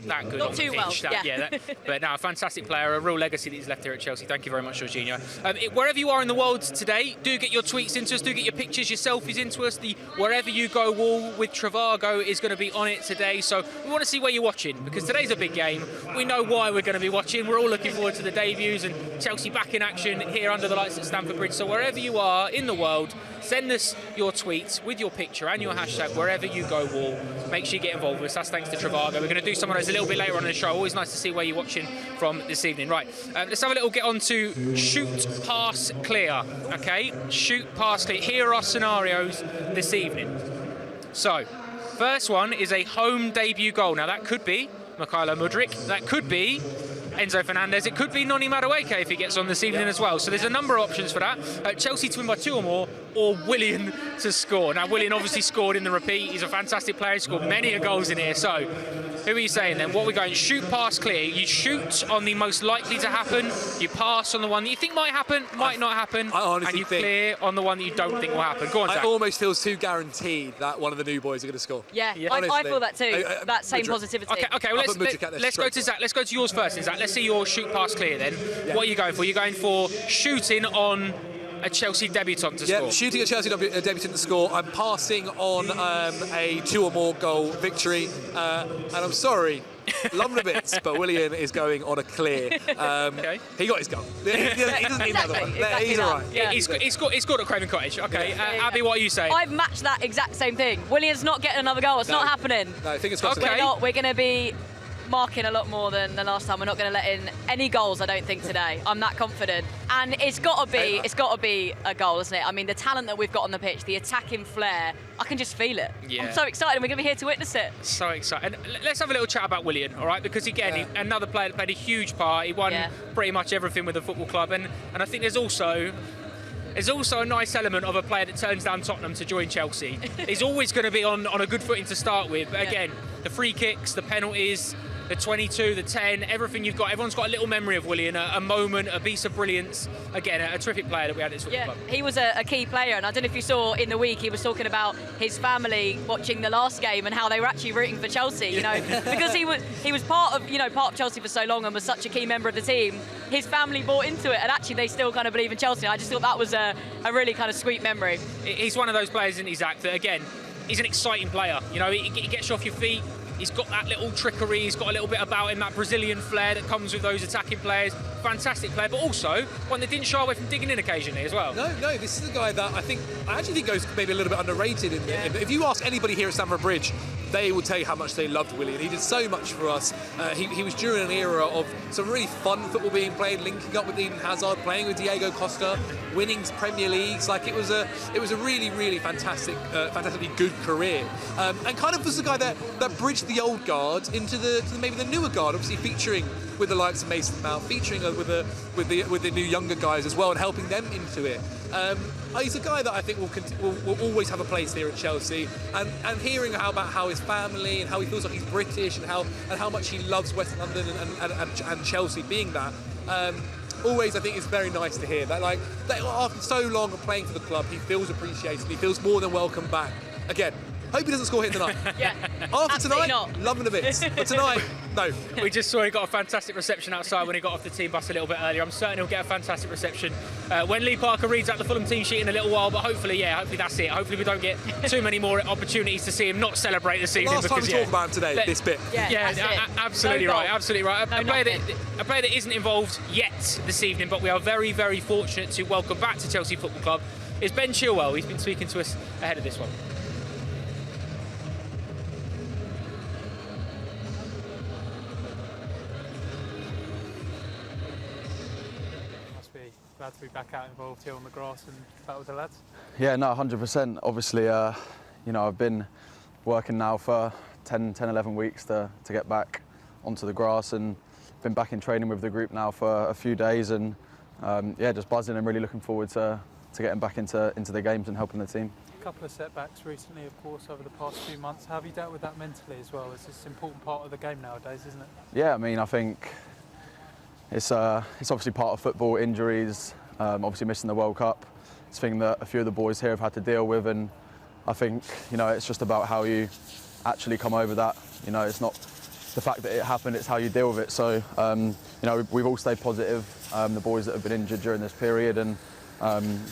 that good not on too the pitch. well, But no, a fantastic player, a real legacy that he's left here at Chelsea. Thank you very much, Jorginho. Wherever you are in the world today, do get your tweets into us, do get your pictures, your selfies into us. The Wherever You Go wall with Trivago is going to be on it today, so we want to see where you're watching, because today's a big game. We know why we're going to be watching. We're all looking forward to the debuts and Chelsea back in action here under the lights at Stamford Bridge. So wherever you are in the world, send us your tweets with your picture and your hashtag Wherever You Go wall. Make sure you get involved with us. That's thanks to Trivago. We're going to do some of those a little bit later on in the show. Always nice to see where you're watching from this evening. Right, let's have a little get on to shoot, pass, clear. Okay, shoot, pass, clear. Here are our scenarios this evening. So, first one is a home debut goal. Now that could be Mykhailo Mudryk. That could be Enzo Fernandez. It could be Noni Madueke if he gets on this evening as well. So there's a number of options for that. Chelsea to win by 2 or more, or Willian to score. Now Willian obviously scored in the repeat. He's a fantastic player. He scored many goals in here. So who are you saying then? What are we going? Shoot, pass, clear. You shoot on the most likely to happen. You pass on the one that you think might happen, might not happen. I honestly and you think clear on the one that you don't think will happen. Go on, Zach. It almost feels too guaranteed that one of the new boys are going to score. Yeah. I feel that too. That same positivity. Okay. Well, let's go to Zach. Let's go to yours first, Zach. Let's see your shoot, pass, clear then. Yeah. What are you going for? You're going for shooting on a Chelsea debutant to score? Yeah, shooting a Chelsea debutant to score. I'm passing on a 2 or more goal victory. And I'm sorry, loving a bit, but Willian is going on a clear. Okay. He got his goal. He doesn't need another one. He's all right. Yeah. He's scored at Craven Cottage. Okay, Abby, what are you saying? I've matched that exact same thing. Willian's not getting another goal. It's not happening. No, fingers crossed. Okay. We're going to be marking a lot more than the last time. We're not going to let in any goals, I don't think, today. I'm that confident. And it's got to be a goal, isn't it? I mean, the talent that we've got on the pitch, the attacking flair, I can just feel it. Yeah. I'm so excited. We're going to be here to witness it. So excited. And let's have a little chat about Willian, all right? Because, again, another player that played a huge part. He won pretty much everything with the football club. And I think there's also a nice element of a player that turns down Tottenham to join Chelsea. He's always going to be on a good footing to start with. But, again, the free kicks, the penalties, the 22, the 10, everything you've got. Everyone's got a little memory of Willian, a moment, a piece of brilliance. Again, a terrific player that we had at this football club. He was a key player, and I don't know if you saw in the week, he was talking about his family watching the last game and how they were actually rooting for Chelsea, because he was part of Chelsea for so long and was such a key member of the team. His family bought into it, and actually they still kind of believe in Chelsea. I just thought that was a really kind of sweet memory. He's one of those players, isn't he, Zach, that, again, he's an exciting player. He gets you off your feet. He's got that little trickery, he's got a little bit about him, that Brazilian flair that comes with those attacking players. Fantastic player, but also one that didn't shy away from digging in occasionally as well. No, this is a guy that I actually think goes maybe a little bit underrated. If you ask anybody here at Stamford Bridge, they will tell you how much they loved Willie, and he did so much for us. He was during an era of some really fun football being played, linking up with Eden Hazard, playing with Diego Costa, winning Premier Leagues. Like it was a really, really fantastically good career, and kind of was the guy that bridged the old guard into maybe the newer guard. Obviously featuring with the likes of Mason Mount, featuring with the new younger guys as well, and helping them into it. He's a guy that I think will always have a place here at Chelsea, and hearing about how his family and how he feels like he's British and how much he loves West London and Chelsea being that. Always, I think it's very nice to hear that, like, that after so long of playing for the club, he feels appreciated, he feels more than welcome back. Again, hope he doesn't score here tonight. Yeah. After tonight, not. loving the bits. But tonight, no. We just saw he got a fantastic reception outside when he got off the team bus a little bit earlier. I'm certain he'll get a fantastic reception when Lee Parker reads out the Fulham team sheet in a little while, but hopefully that's it. Hopefully we don't get too many more opportunity to see him not celebrate this evening. Last time we talk about him today, this bit. Absolutely right. Absolutely right. A player that isn't involved yet this evening, but we are very, very fortunate to welcome back to Chelsea Football Club, is Ben Chilwell. He's been speaking to us ahead of this one. Glad to be back out involved here on the grass and back with the lads. Yeah, no, 100%. Obviously, you know, I've been working now for 10, 11 weeks to get back onto the grass, and been back in training with the group now for a few days, and yeah, just buzzing and really looking forward to getting back into the games and helping the team. A couple of setbacks recently, of course, over the past few months. How have you dealt with that mentally as well? It's an important part of the game nowadays, isn't it? Yeah, I mean, I think it's obviously part of football, injuries, obviously missing the World Cup. It's a thing that a few of the boys here have had to deal with, and I think, you know, it's just about how you actually come over that. You know, it's not the fact that it happened, it's how you deal with it. So, you know, we've all stayed positive, the boys that have been injured during this period, and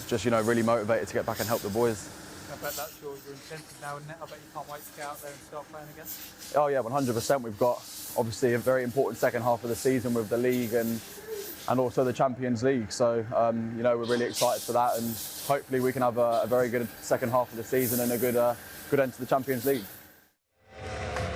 just, you know, really motivated to get back and help the boys. I bet that's your incentive now, isn't it? I bet you can't wait to get out there and start playing again. Oh yeah, 100%. We've got obviously a very important second half of the season with the league and also the Champions League. So you know, we're really excited for that, and hopefully we can have a very good second half of the season and a good end to the Champions League.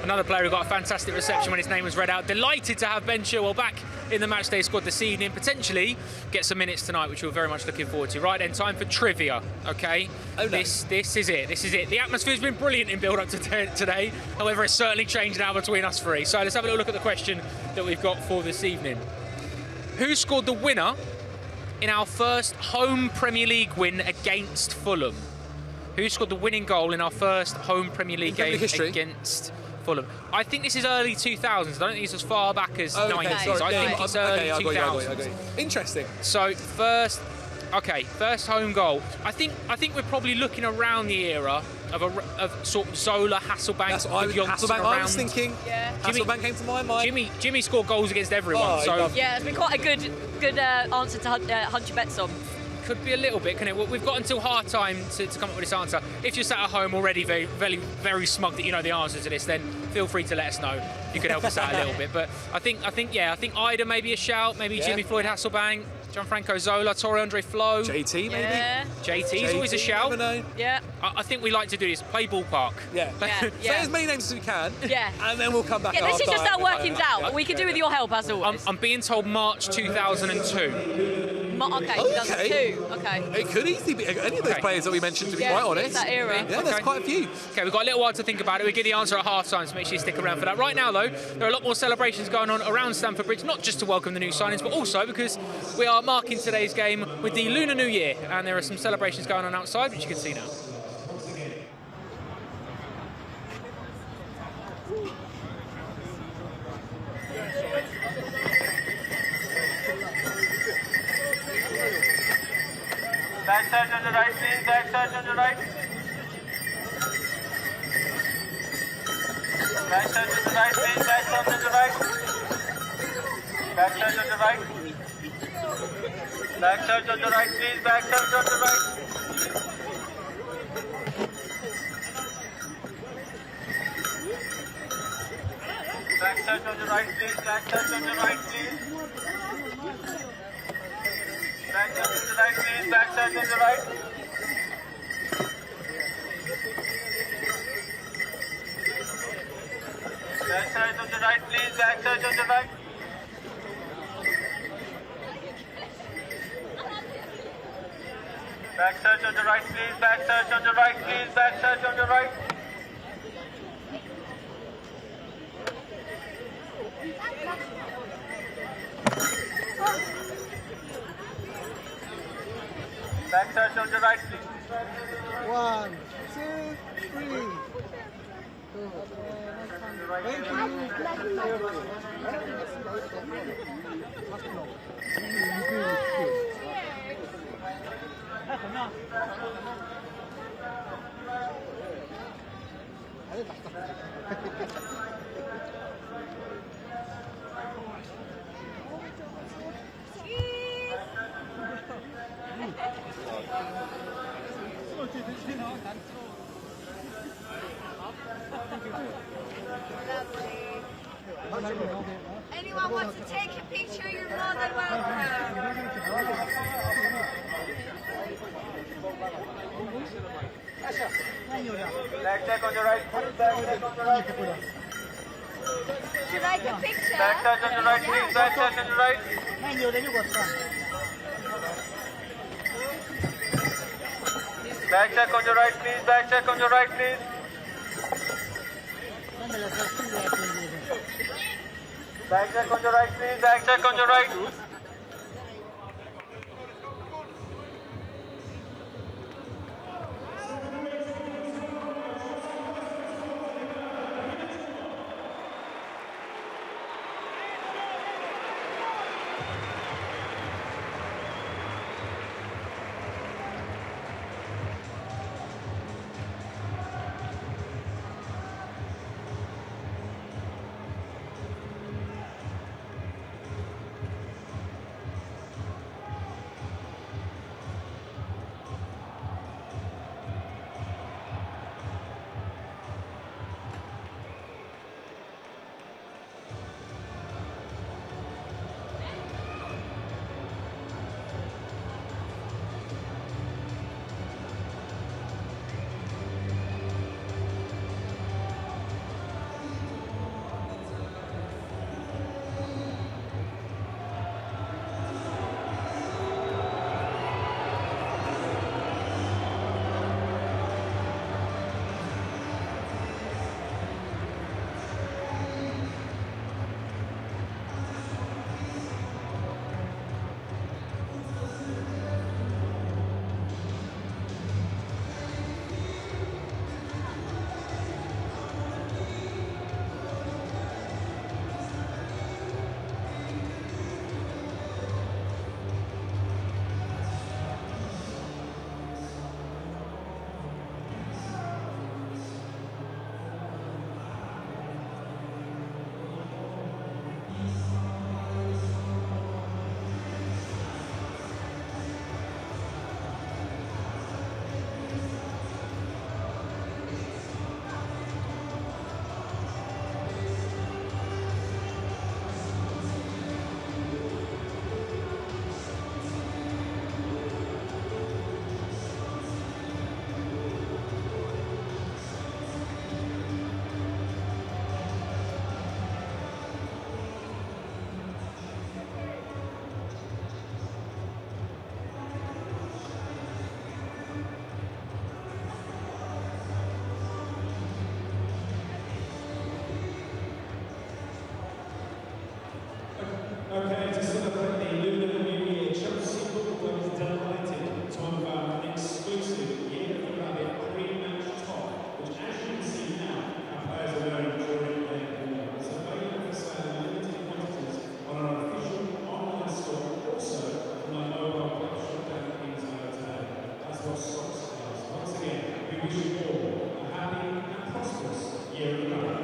Another player who got a fantastic reception when his name was read out. Delighted to have Ben Chilwell back in the Matchday squad this evening. Potentially get some minutes tonight, which we're very much looking forward to. Right then, time for trivia. Okay, this is it. This is it. The atmosphere's been brilliant in build-up to today. However, it's certainly changed now between us three. So let's have a little look at the question that we've got for this evening. Who scored the winner in our first home Premier League win against Fulham? Who scored the winning goal in our first home Premier League game against Fulham? I think this is early 2000s. I don't think it's as far back as 90s. I think it's early 2000s. Interesting. So first home goal. I think we're probably looking around the era of sort of Zola, Hasselbank. That's what I was thinking. Yeah. Hasselbank came to my mind. Jimmy scored goals against everyone. Yeah, it's been quite a good answer to hunt your bets on. Could be a little bit, can it? We've got until half time to come up with this answer. If you're sat at home already very, very, very smug that you know the answer to this, then feel free to let us know. You could help us out a little bit. But I think Ida maybe a shout, maybe Jimmy Floyd Hasselbank, Gianfranco Zola, Torre Andre Flo. JT maybe? Yeah. JT's always a shout. Never know. Yeah. I think we like to do this, play ballpark. Yeah. Say as many names as we can. Yeah. And then we'll come back. Yeah, this is just our workings out. But we can do with your help as always. I'm being told March 2002. Okay, 2002. Okay. It could easily be any of those players that we mentioned, to be quite honest. That era. Yeah, there's quite a few. Okay, we've got a little while to think about it. We get the answer at half time, so make sure you stick around for that. Right now, though, there are a lot more celebrations going on around Stamford Bridge, not just to welcome the new signings, but also because we are marking today's game with the Lunar New Year, and there are some celebrations going on outside, which you can see now. Backside on the right, please. Backside on the right. Backside on the right, please. Backside on the right. Backside on the right. Backside on the right, please. Backside on the right. right, please. Back touch on the right, please. Back touch on the right, please. Back touch on the right. Back touch on the right, please. Back touch on the right. Back touch on the right, please. Back touch on the right, please. Back touch on the right. Back touch on the right, please. 1, 2, 3. Anyone wants to take a picture, you're more than welcome. Back check on the right. Back check on the right. Would you like a picture? Back touch on the right, please. Back touch on the right. Back check on the right, please. Back check on the right, please. Back check on the right, please. Back check on the right. Okay, to celebrate the Lunar New Year, Chelsea Football is delighted to unveil an exclusive year-for-rabbit pre-match top, which, as you can see now, our players are wearing during their game. It's available for sale in limited quantities on our official online store, also on my mobile club shop down in Kingsway today. That's what socks does. Once again, we wish you all a happy and prosperous year of life.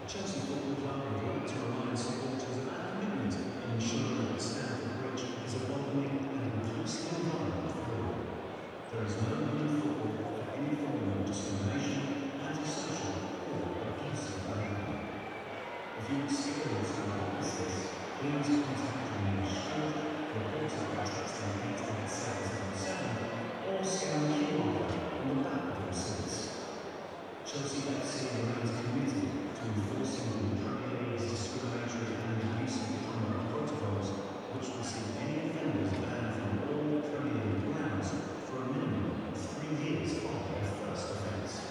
Chelsea Football Club would like to remind supporters of our commitment in ensuring that the Stamford Bridge is a welcoming and inclusive environment for all. There is no room in football for any form of discrimination, antisocial, or offensive behaviour. If you experience something like this, please contact the Assured, report it by texting 88777 or scan the QR on the back of your seats. Chelsea FC remains committed to enforcing the Premier League's discriminatory and abusive conduct protocols, which will see any offenders banned from all Premier League grounds for a minimum of 3 years following their first offence.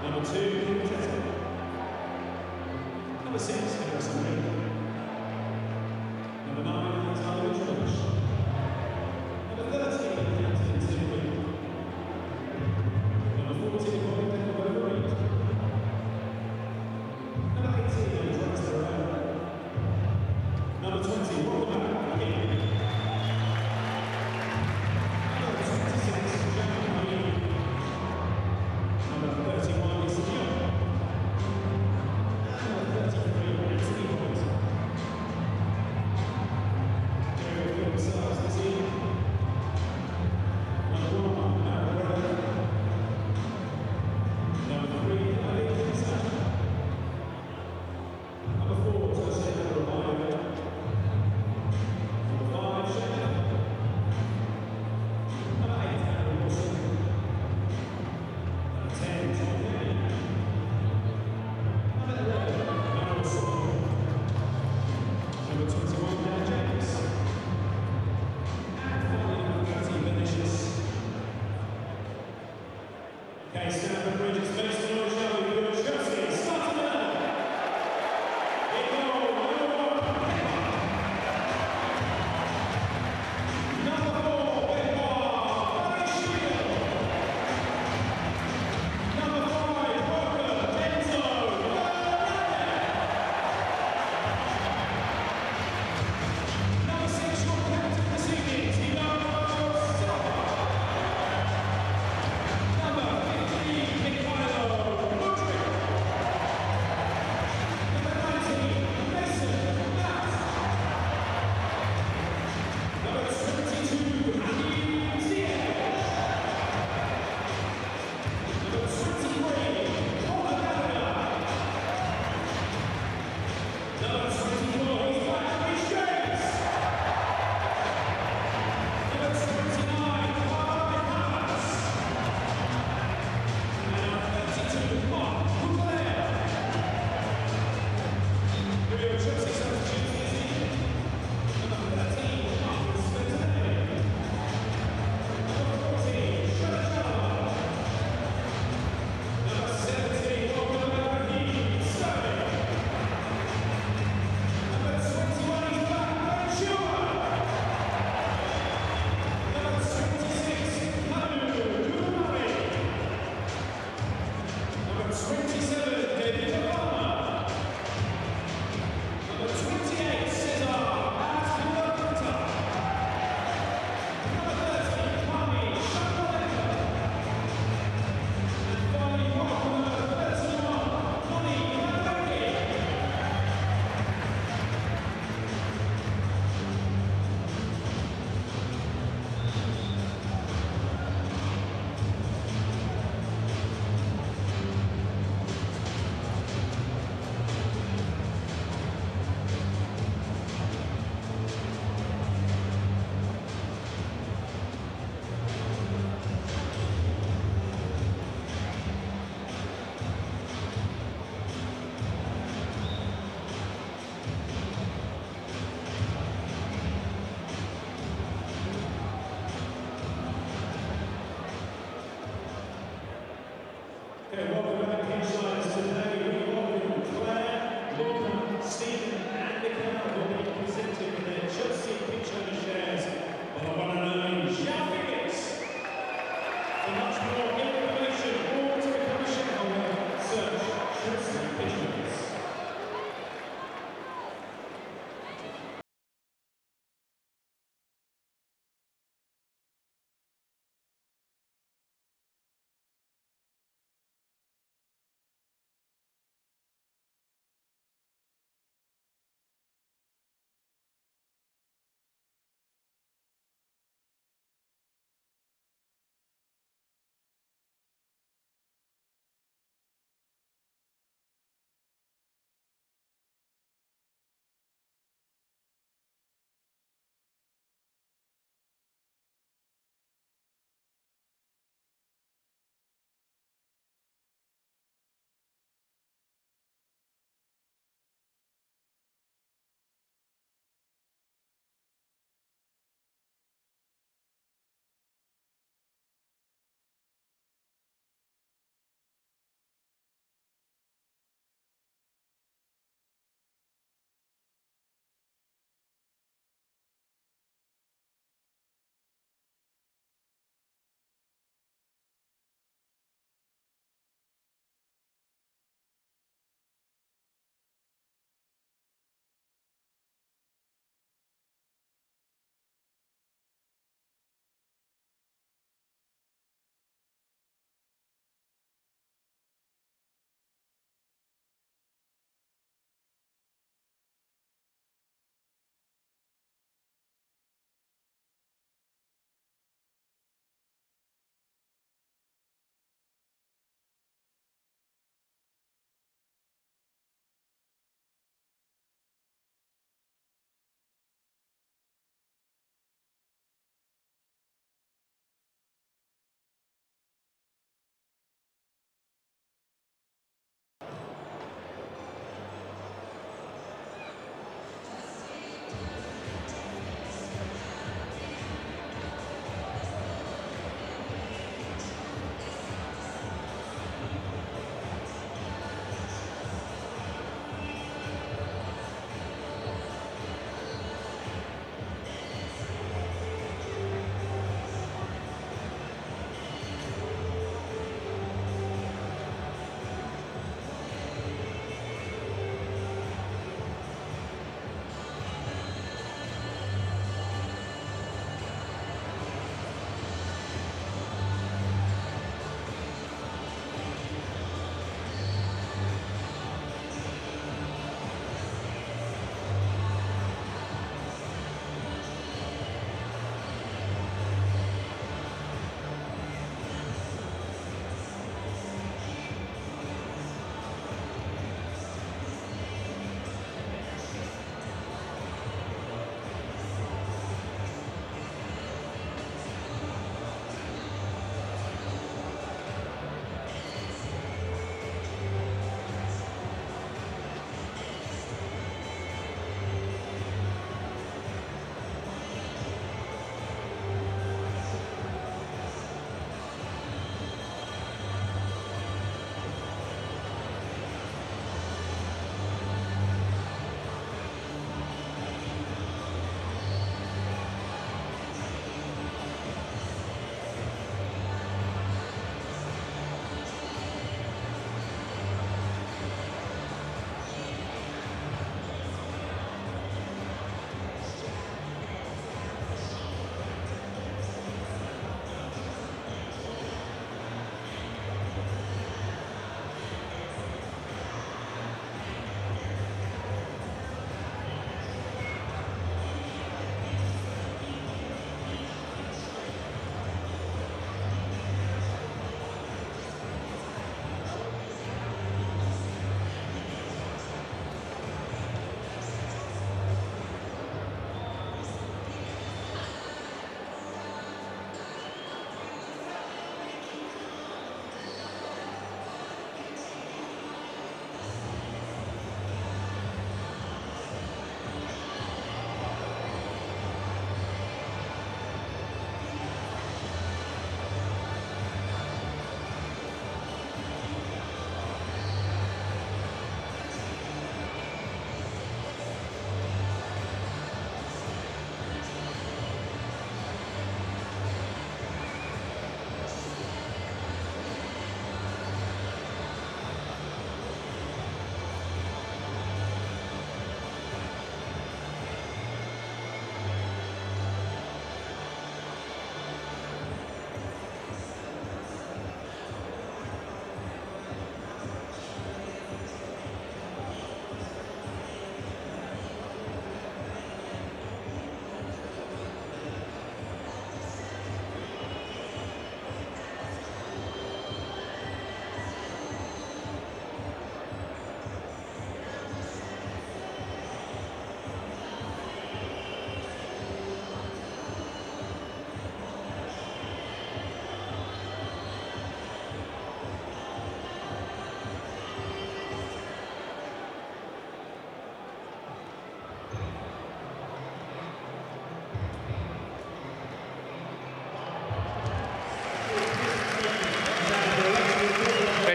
Number 2, Number 6, Number 9, Havertz. Number 13, Number 14, Number 18, Number 20, Hakim. Number 26, Gianfranco. Number 31, Ziyech. Number 33, Okay, Stamford Bridge is facing the shell with Chelsea. Starting now. Number 4, Number 5, Enzo Fernandez. Number 6, your captain this evening, Gianfranco Zola. Number 15, Malo Gusto. Number 19, Number 22, Hakim Ziyech. Number 23, Malo Gusto. Number 24, he's back, James. Number 29, Havertz. Number 32, Here are Chelsea substitutes this evening. Number 13, Hakim Ziyech. Number 14, Chilwell. Number 17, Hakim Ziyech. Number 21, he's back, Chilwell. Number 26, Malo Gusto. Number 27, Didier Drogba. Number 28, Cesar Azpilicueta. Number 30, Kanté, and finally, number 31, Kanté. Okay, welcome back, Kingside. Today we welcome Claire, Lunar, Stephen and Kerr will be presented with their Chelsea picture shares of the one and only Gianfranco. For much more information or to become a shareholder, search Chelsea Pictures.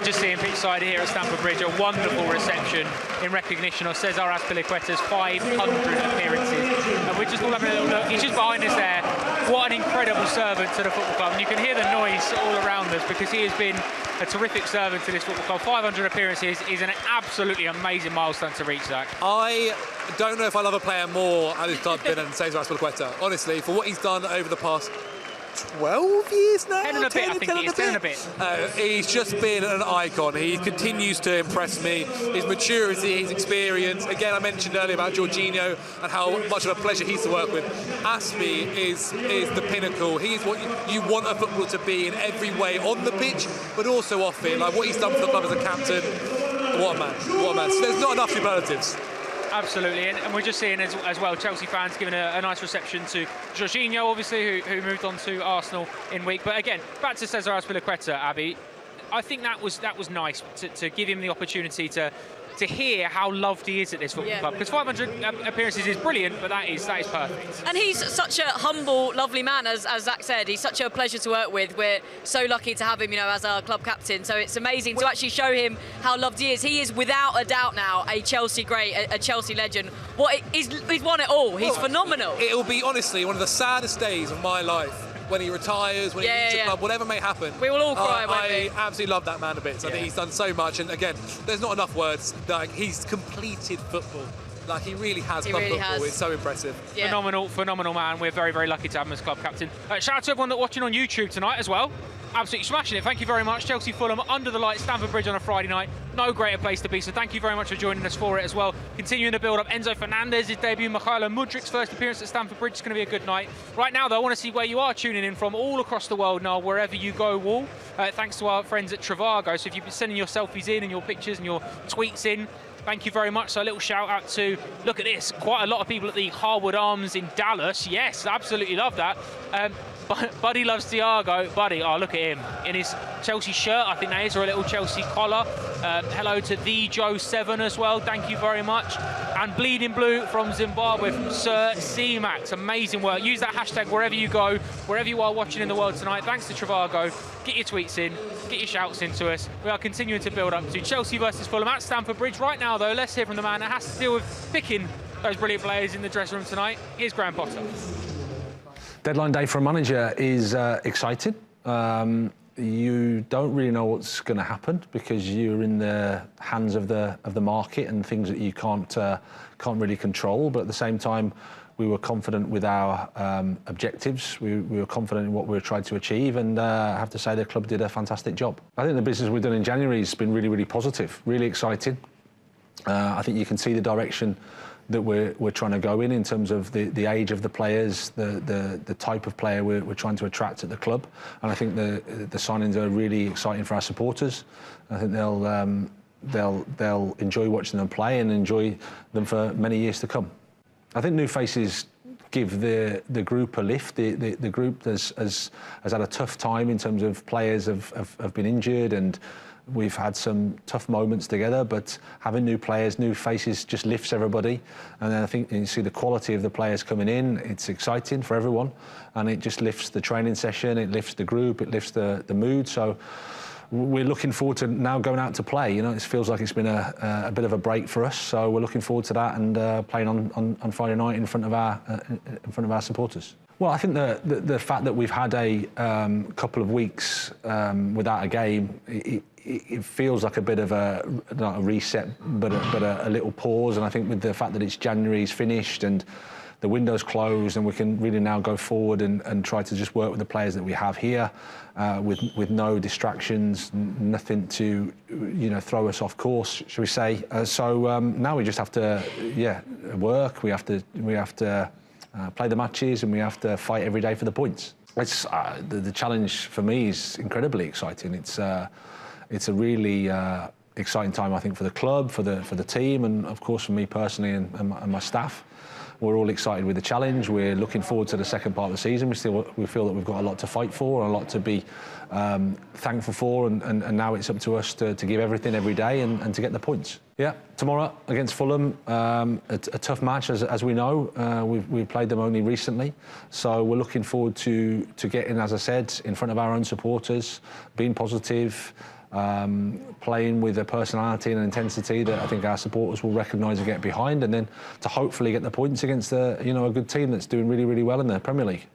just seeing pitch side here at Stamford Bridge, a wonderful reception in recognition of Cesar Azpilicueta's 500 appearances. And we're just all having a little look. He's just behind us there. What an incredible servant to the football club. And you can hear the noise all around us because he has been a terrific servant to this football club. 500 appearances is an absolutely amazing milestone to reach, Zach. I don't know if I love a player more at this club than Cesar Azpilicueta. Honestly, for what he's done over the past 12 years now? 10 and a bit, I think it is, 10 and a bit. He's just been an icon. He continues to impress me. His maturity, his experience. Again, I mentioned earlier about Jorginho and how much of a pleasure he's to work with. Aspi is the pinnacle. He is what you want a footballer to be in every way, on the pitch, but also off it. Like what he's done for the club as a captain. What a man. What a man. So there's not enough superlatives. Absolutely, and we're just seeing as well Chelsea fans giving a nice reception to Jorginho, obviously, who moved on to Arsenal in week. But again, back to Cesar Azpilicueta, Abby. I think that was nice to give him the opportunity to hear how loved he is at this football club, because 500 appearances is brilliant, but that is perfect. And he's such a humble, lovely man, as Zach said. He's such a pleasure to work with. We're so lucky to have him, as our club captain. So it's amazing to actually show him how loved he is. He is without a doubt now a Chelsea great, a Chelsea legend. He's won it all. He's phenomenal. It will be honestly one of the saddest days of my life. When he retires, when he leaves the club, whatever may happen. We will all cry, won't we? I absolutely love that man a bit. I think he's done so much. And again, there's not enough words. Like, he's completed football. Like, he really has club football. It's so impressive. Yeah. Phenomenal man. We're very, very lucky to have him as club captain. Shout out to everyone that's watching on YouTube tonight as well. Absolutely smashing it. Thank you very much. Chelsea Fulham under the lights, Stamford Bridge on a Friday night. No greater place to be, so thank you very much for joining us for it as well. Continuing the build-up, Enzo Fernandez's debut, Mikhailo Mudrik's first appearance at Stamford Bridge. It's going to be a good night. Right now, though, I want to see where you are tuning in from all across the world now, wherever you go, Wall. Thanks to our friends at Trivago. So if you've been sending your selfies in and your pictures and your tweets in, thank you very much. So a little shout out to, look at this, quite a lot of people at the Harwood Arms in Dallas. Yes, absolutely love that. Buddy loves Thiago. Buddy, oh, look at him in his Chelsea shirt, I think that is, or a little Chelsea collar. Hello to the Joe7 as well. Thank you very much. And Bleeding Blue from Zimbabwe from Sir C-Max. Amazing work. Use that hashtag wherever you go, wherever you are watching in the world tonight. Thanks to Trivago. Get your tweets in, get your shouts into us. We are continuing to build up to Chelsea versus Fulham at Stamford Bridge. Right now, though, let's hear from the man that has to deal with picking those brilliant players in the dressing room tonight. Here's Graham Potter. Deadline day for a manager is exciting. You don't really know what's going to happen because you're in the hands of the market and things that you can't really control. But at the same time, we were confident with our objectives. We were confident in what we were trying to achieve, and I have to say the club did a fantastic job. I think the business we've done in January has been really, really positive, really exciting. I think you can see the direction that we're trying to go in terms of the age of the players, the type of player we're trying to attract at the club, and I think the signings are really exciting for our supporters. I think they'll enjoy watching them play and enjoy them for many years to come. I think new faces give the group a lift. The group has had a tough time in terms of players have been injured, and we've had some tough moments together, but having new players, new faces just lifts everybody. And then I think you see the quality of the players coming in, it's exciting for everyone, and it just lifts the training session, it lifts the group, it lifts the mood. So we're looking forward to now going out to play. It feels like it's been a bit of a break for us, so we're looking forward to that and playing on Friday night in front of our supporters. Well, I think the fact that we've had a couple of weeks without a game, it feels like a bit of not a reset, but a little pause. And I think with the fact that it's January's finished and the window's closed, and we can really now go forward and try to just work with the players that we have here, with no distractions, nothing to throw us off course, shall we say? So now we just have to work. We have to play the matches, and we have to fight every day for the points. It's the challenge for me is incredibly exciting. It's a really exciting time, I think, for the club, for the team, and of course for me personally and my staff. We're all excited with the challenge. We're looking forward to the second part of the season. We feel that we've got a lot to fight for and a lot to be thankful for, and now it's up to us to give everything every day and to get the points. Yeah, tomorrow against Fulham, a tough match as we know. We've played them only recently, so we're looking forward to getting, as I said, in front of our own supporters, being positive, playing with a personality and an intensity that I think our supporters will recognise and get behind, and then to hopefully get the points against a good team that's doing really, really well in the Premier League.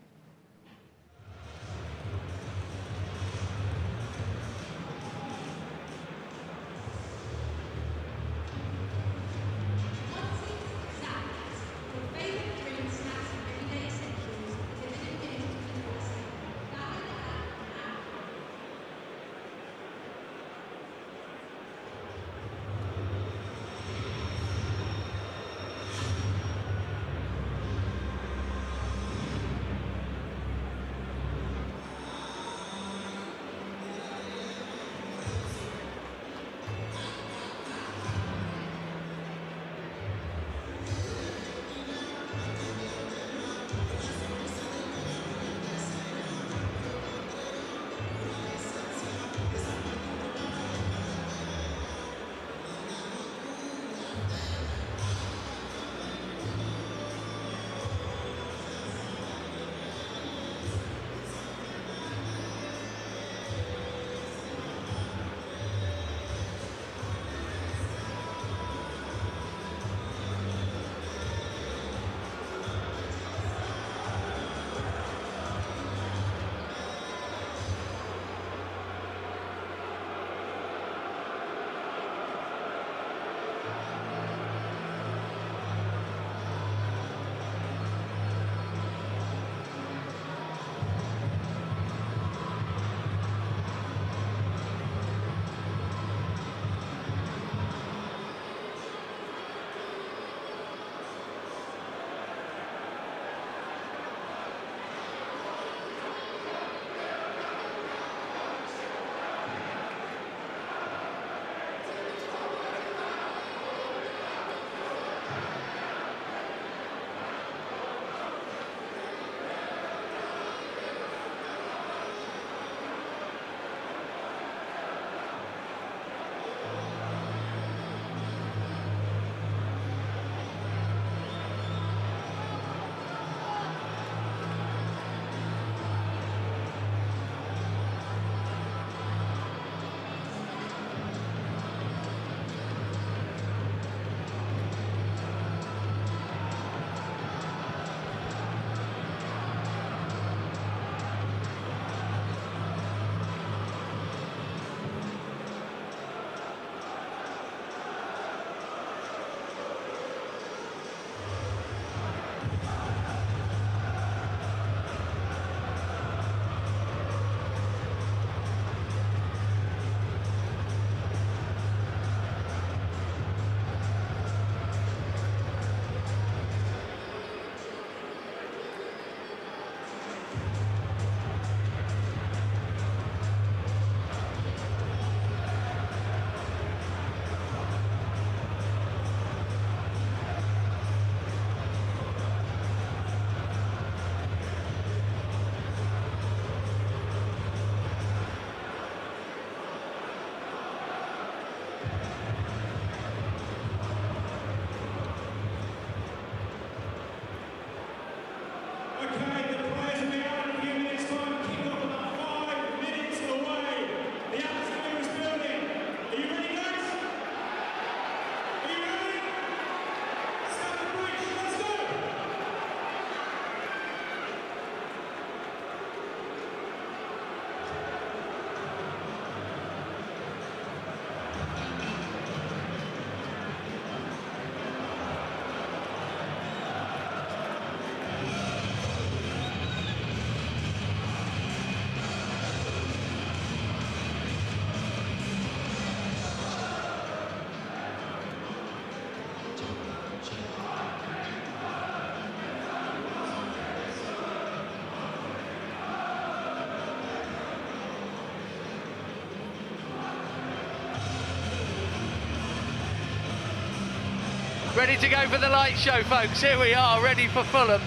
Ready to go for the light show, folks. Here we are, ready for Fulham.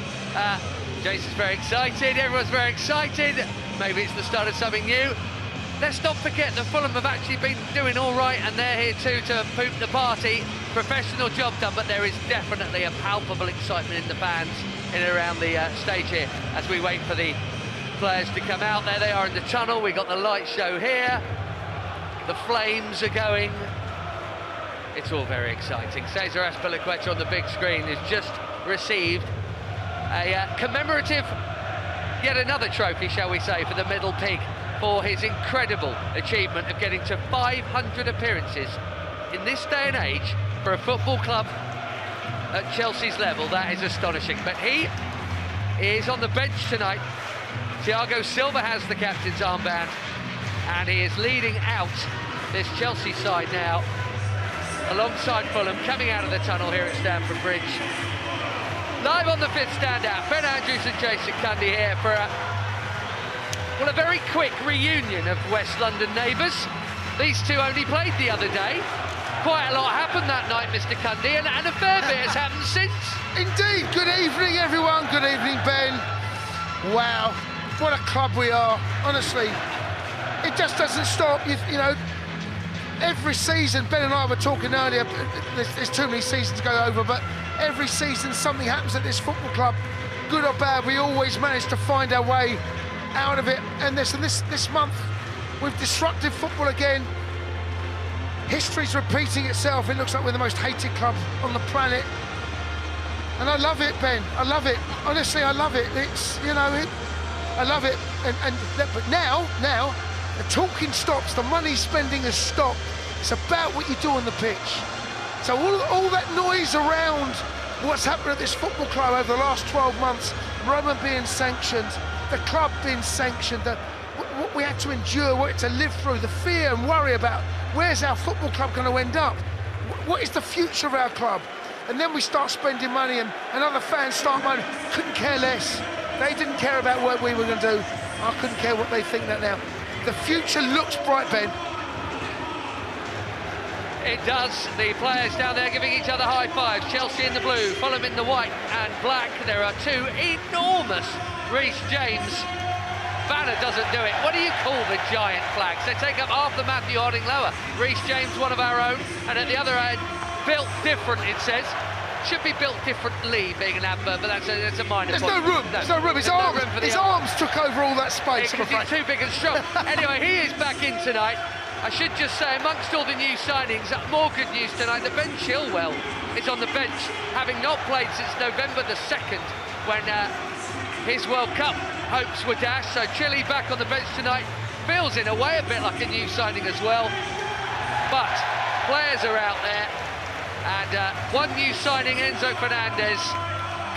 Jason's very excited, everyone's very excited. Maybe it's the start of something new. Let's not forget that Fulham have actually been doing all right, and they're here too to poop the party. Professional job done, but there is definitely a palpable excitement in the fans in and around the stage here as we wait for the players to come out. There they are in the tunnel. We've got the light show here. the flames are going. It's all very exciting. Cesar Azpilicueta on the big screen has just received a commemorative, yet another trophy, shall we say, for the middle pig, for his incredible achievement of getting to 500 appearances in this day and age for a football club at Chelsea's level. That is astonishing. But he is on the bench tonight. Thiago Silva has the captain's armband, and he is leading out this Chelsea side now, alongside Fulham, coming out of the tunnel here at Stamford Bridge. Live on the fifth standout, Ben Andrews and Jason Cundy here for a very quick reunion of West London neighbours. These two only played the other day. Quite a lot happened that night, Mr. Cundy, and a fair bit has happened since. Indeed. Good evening, everyone. Good evening, Ben. Wow, what a club we are. Honestly, it just doesn't stop. You know, every season, Ben and I were talking earlier, there's too many seasons to go over, but every season something happens at this football club, good or bad. We always manage to find our way out of it. And this month, we've disrupted football again. History's repeating itself. It looks like we're the most hated club on the planet. And I love it, Ben. I love it. Honestly, I love it. It's, you know, I love it. But now, the talking stops, the money spending has stopped. It's about what you do on the pitch. So all that noise around what's happened at this football club over the last 12 months, Roman being sanctioned, the club being sanctioned, what we had to endure, what we had to live through, the fear and worry about where's our football club going to end up? What is the future of our club? And then we start spending money and other fans start moaning, couldn't care less. They didn't care about what we were going to do. I couldn't care what they think that now. The future looks bright, Ben. It does. The players down there giving each other high fives. Chelsea in the blue, Fulham in the white and black. There are two enormous Reece James banner doesn't do it. What do you call the giant flags? They take up half the Matthew Harding lower. Reece James, one of our own, and at the other end, built different, it says. Should be built differently, being an advert, but that's a minor point. There's no room. There's no room. His arms took over all that space. Because he's too big and strong. Anyway, he is back in tonight. I should just say, amongst all the new signings, more good news tonight, that Ben Chilwell is on the bench, having not played since November the 2nd, when his World Cup hopes were dashed. So Chile back on the bench tonight. Feels in a way a bit like a new signing as well. But players are out there. And one new signing, Enzo Fernandez,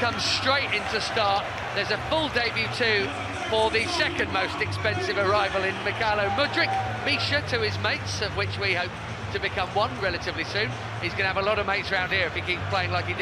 comes straight into start. There's a full debut too for the second most expensive arrival in Mikhailo Mudryk. Misha to his mates, of which we hope to become one relatively soon. He's going to have a lot of mates around here if he keeps playing like he did